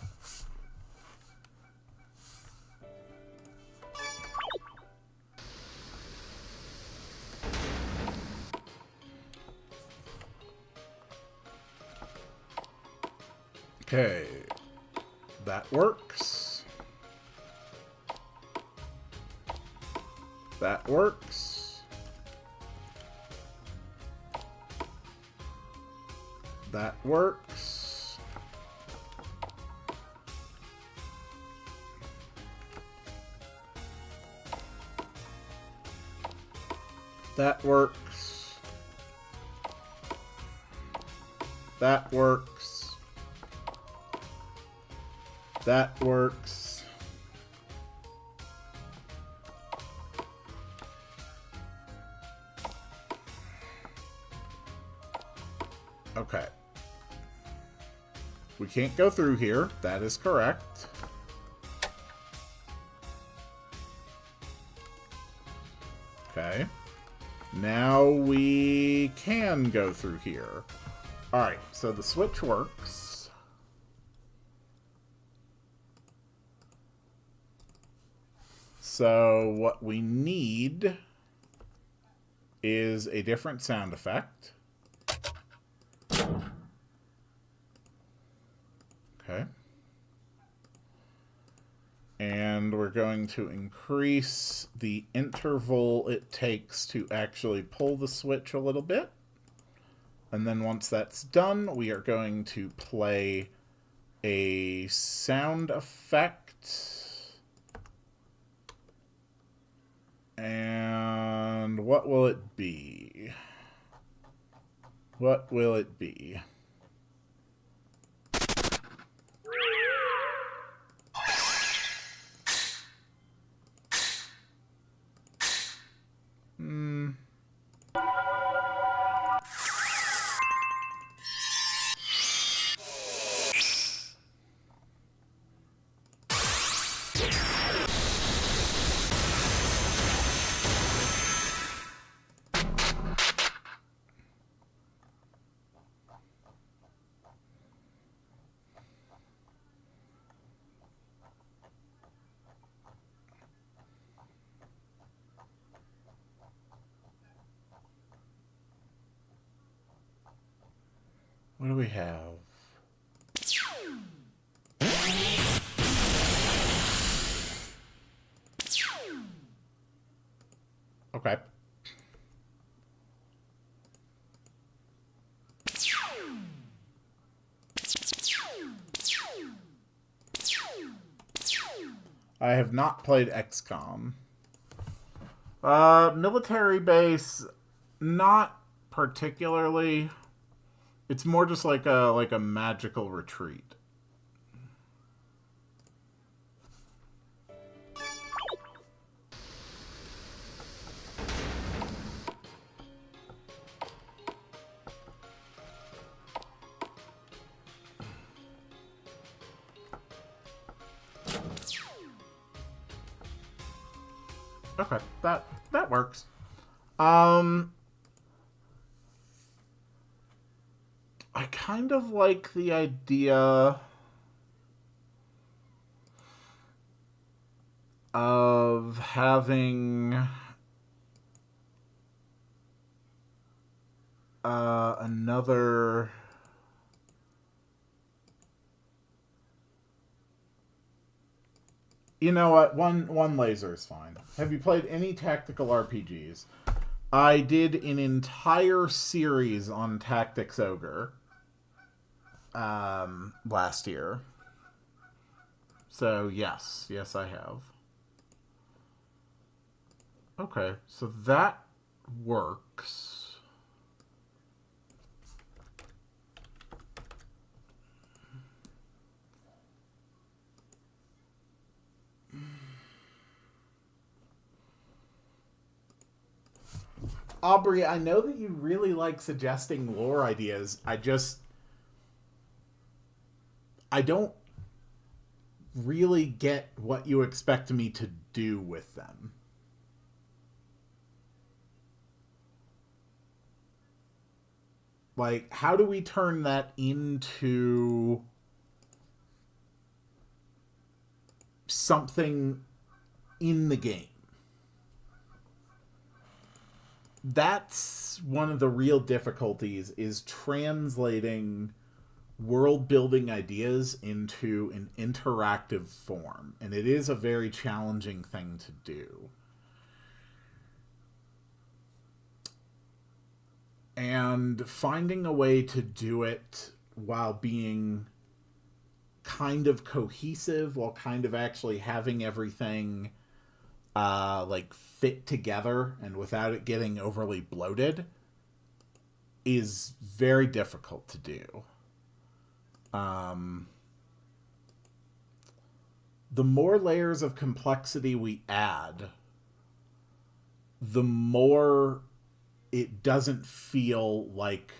Okay. That works. That works. That works. That works. That works. That works. Okay. We can't go through here. That is correct. Okay. Now we can go through here. Alright, so the switch works. So what we need is a different sound effect. Okay. And we're going to increase the interval it takes to actually pull the switch a little bit. And then once that's done, we are going to play a sound effect. And what will it be? What will it be? What do we have? Okay. I have not played XCOM. Military base, not particularly. It's more just like a magical retreat. Okay, that works. I kind of like the idea of having another... You know what? One laser is fine. Have you played any tactical RPGs? I did an entire series on Tactics Ogre. last year. So yes, I have. Okay, so that works. Aubrey, I know that you really like suggesting lore ideas. I don't really get what you expect me to do with them. Like, how do we turn that into something in the game? That's one of the real difficulties, is translating world building ideas into an interactive form, and it is a very challenging thing to do. And finding a way to do it while being kind of cohesive, while kind of actually having everything like fit together and without it getting overly bloated, is very difficult to do. The more layers of complexity we add, the more it doesn't feel like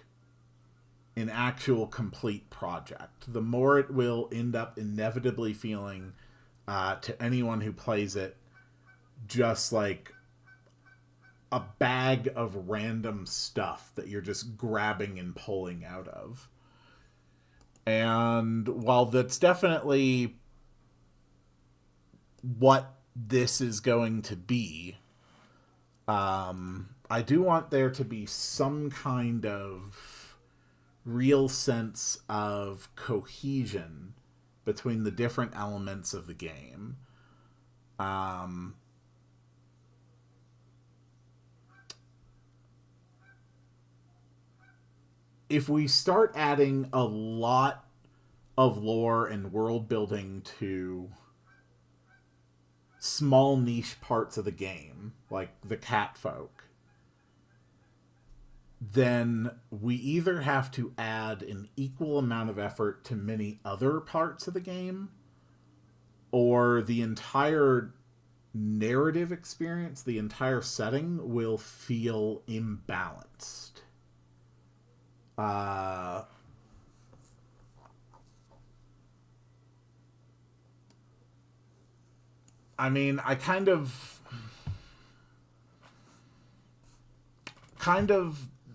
an actual complete project. The more it will end up inevitably feeling, to anyone who plays it, just like a bag of random stuff that you're just grabbing and pulling out of. And while that's definitely what this is going to be, I do want there to be some kind of real sense of cohesion between the different elements of the game. If we start adding a lot of lore and world building to small niche parts of the game, like the cat folk, then we either have to add an equal amount of effort to many other parts of the game, or the entire narrative experience, the entire setting, will feel imbalanced. I mean, I kind of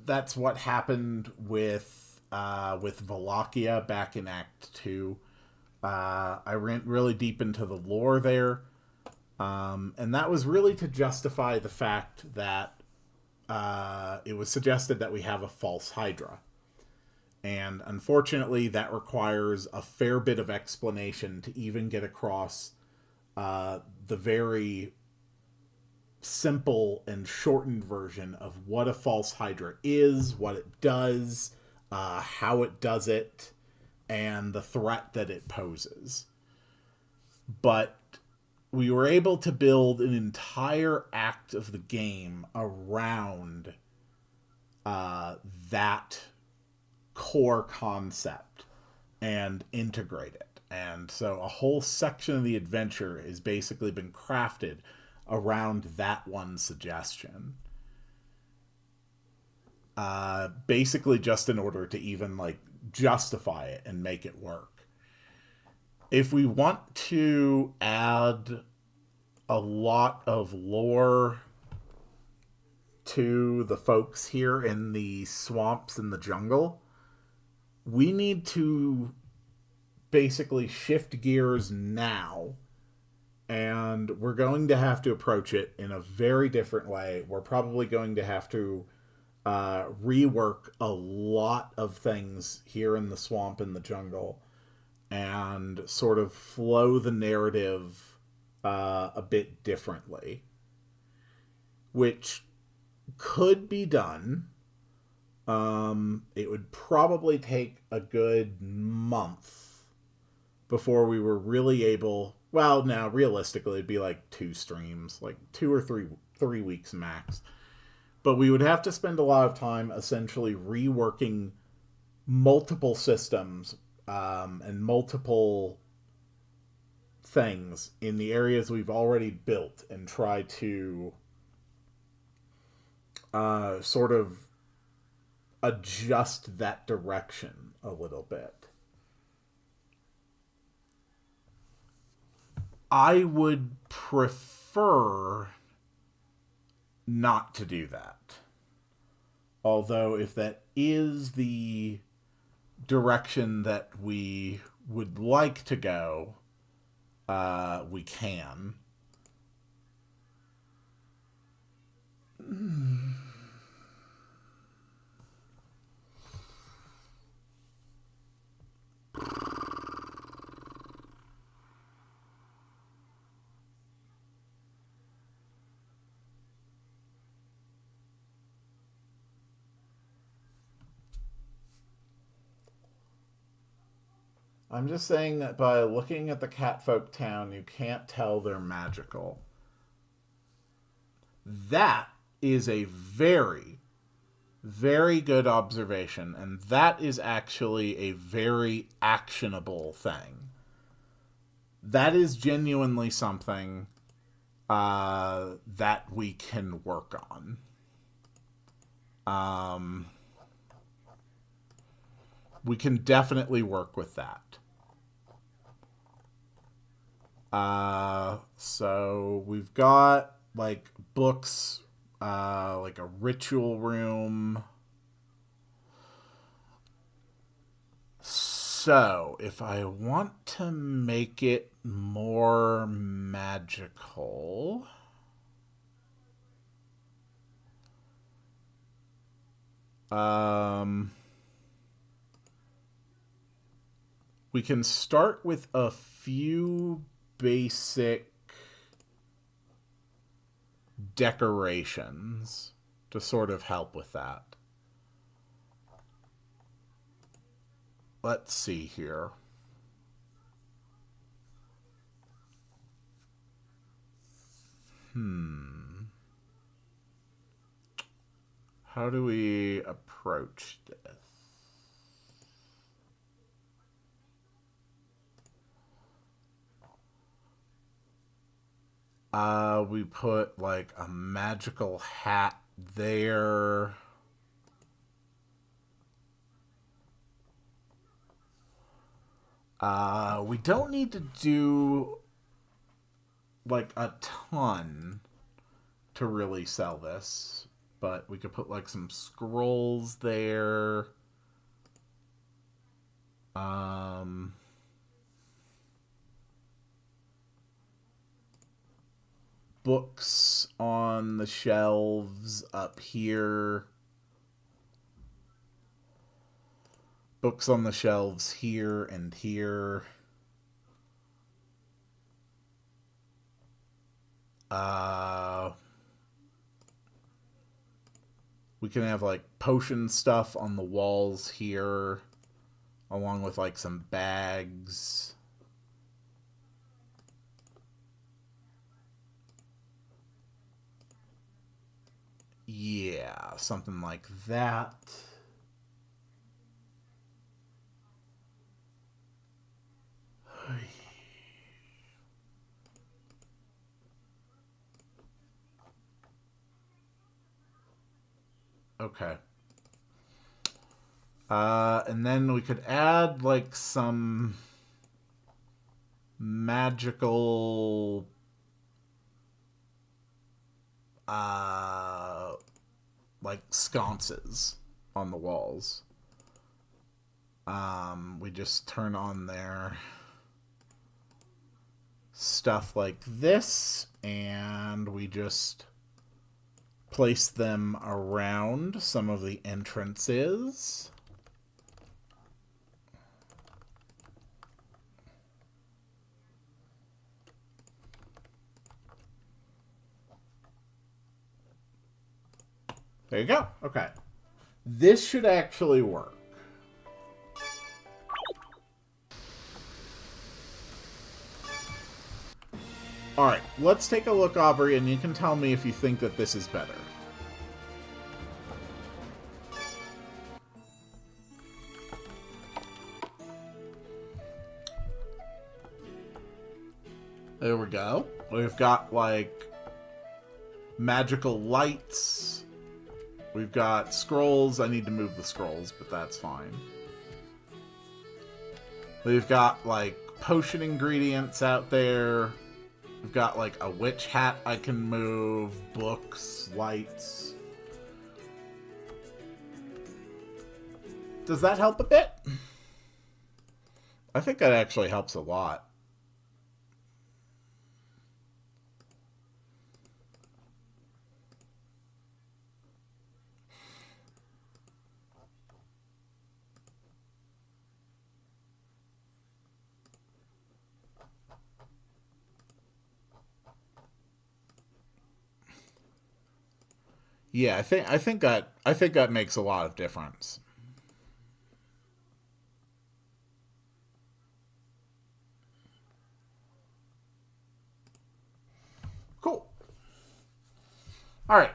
that's what happened with Wallachia back in Act 2. I went really deep into the lore there, and that was really to justify the fact that it was suggested that we have a false Hydra. And unfortunately, that requires a fair bit of explanation to even get across the very simple and shortened version of what a false Hydra is, what it does, how it does it, and the threat that it poses. But we were able to build an entire act of the game around that core concept and integrate it. And so a whole section of the adventure has basically been crafted around that one suggestion. Basically just in order to even like justify it and make it work. If we want to add a lot of lore to the folks here in the swamps and the jungle, we need to basically shift gears now, and we're going to have to approach it in a very different way. We're probably going to have to rework a lot of things here in the swamp and the jungle, and sort of flow the narrative a bit differently, which could be done It would probably take a good month before we were really able. Well, now realistically, it'd be like 2 streams, like 2 or 3 weeks max. But we would have to spend a lot of time essentially reworking multiple systems and multiple things in the areas we've already built and try to sort of adjust that direction a little bit. I would prefer not to do that. Although, if that is the direction that we would like to go, we can. I'm just saying that by looking at the Catfolk town, you can't tell they're magical. That is a very, very good observation, and that is actually a very actionable thing. That is genuinely something that we can work on. We can definitely work with that. So we've got like books, like a ritual room. So if I want to make it more magical, we can start with a few basic decorations to sort of help with that. Let's see here. How do we approach this? We put like a magical hat there. We don't need to do like a ton to really sell this, but we could put like some scrolls there. Books on the shelves up here. Books on the shelves here and here. We can have like potion stuff on the walls here, along with like some bags. Yeah, something like that. Okay. And then we could add like some magical like sconces on the walls. We just turn on their stuff like this, and we just place them around some of the entrances. There you go. Okay. This should actually work. Alright, let's take a look, Aubrey, and you can tell me if you think that this is better. There we go. We've got, like, magical lights. We've got scrolls. I need to move the scrolls, but that's fine. We've got, like, potion ingredients out there. We've got, like, a witch hat I can move. Books, lights. Does that help a bit? I think that actually helps a lot. Yeah, I think that makes a lot of difference. Cool. All right.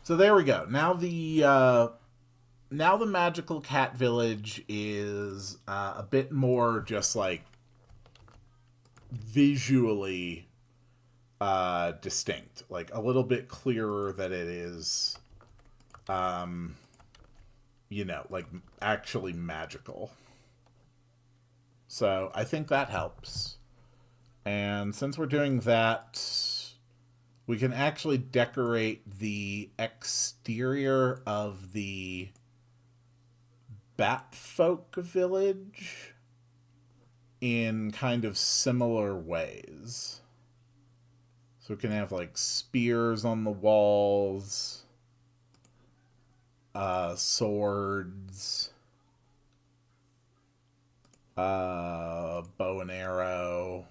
So there we go. Now the magical cat village is a bit more just like visually distinct, like a little bit clearer that it is, like actually magical. So I think that helps. And since we're doing that, we can actually decorate the exterior of the Batfolk village in kind of similar ways. So we can have like spears on the walls, swords, bow and arrow.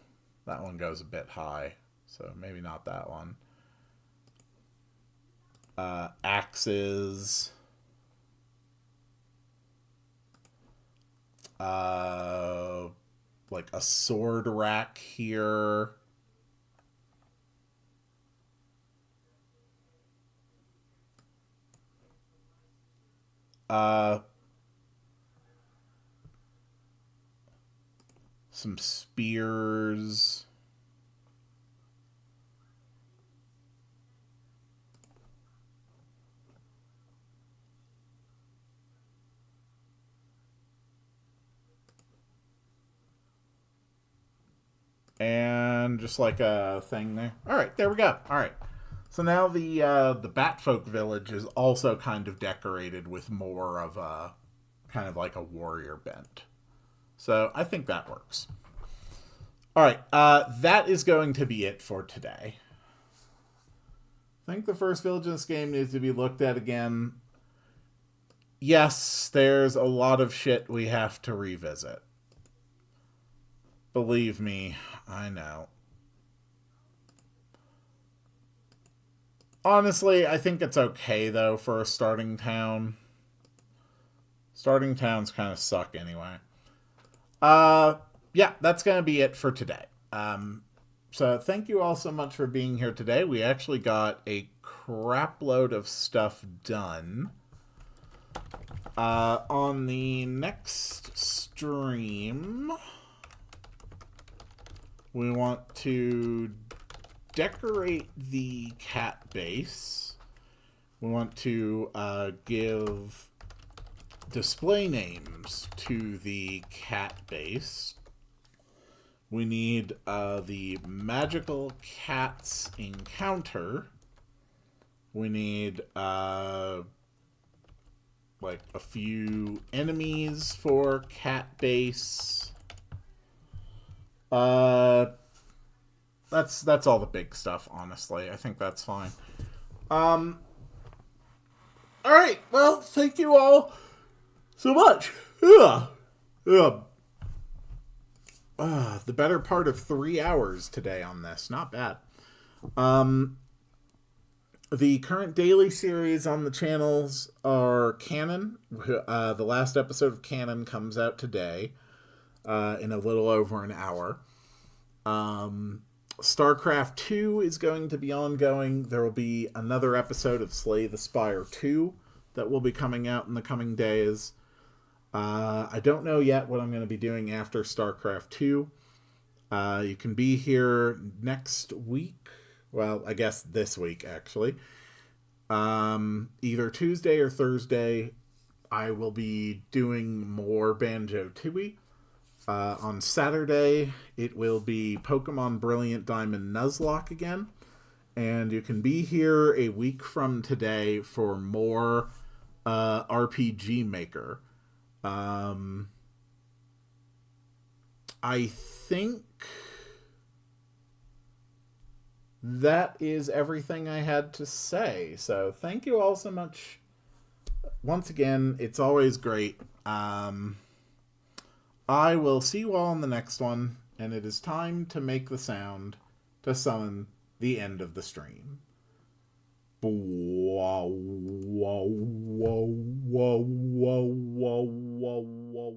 That one goes a bit high, so maybe not that one. Axes. Like a sword rack here. Some spears. And just like a thing there. All right, there we go. All right. So now the Batfolk village is also kind of decorated with more of a kind of like a warrior bent. So I think that works. All right, that is going to be it for today. I think the first village in this game needs to be looked at again. Yes, there's a lot of shit we have to revisit. Believe me, I know. Honestly, I think it's okay, though, for a starting town. Starting towns kind of suck anyway. Yeah, that's going to be it for today. So thank you all so much for being here today. We actually got a crap load of stuff done. On the next stream, we want to decorate the cat base. We want to give display names to the cat base. We need the magical cats encounter. We need like a few enemies for cat base. That's all the big stuff, honestly. I think that's fine. All right. Well, thank you all so much. The better part of 3 hours today on this. Not bad. The current daily series on the channels are Canon. The last episode of Canon comes out today in a little over an hour. StarCraft 2 is going to be ongoing. There will be another episode of Slay the Spire 2 that will be coming out in the coming days. I don't know yet what I'm going to be doing after StarCraft 2. You can be here next week. Well, I guess this week, actually. Either Tuesday or Thursday, I will be doing more Banjo-Tooie. On Saturday, it will be Pokemon Brilliant Diamond Nuzlocke again. And you can be here a week from today for more RPG Maker. I think that is everything I had to say. So thank you all so much. Once again, it's always great. I will see you all in the next one, and it is time to make the sound to summon the end of the stream. Wow, wow, wow, wow, wow, wow, wow, wow.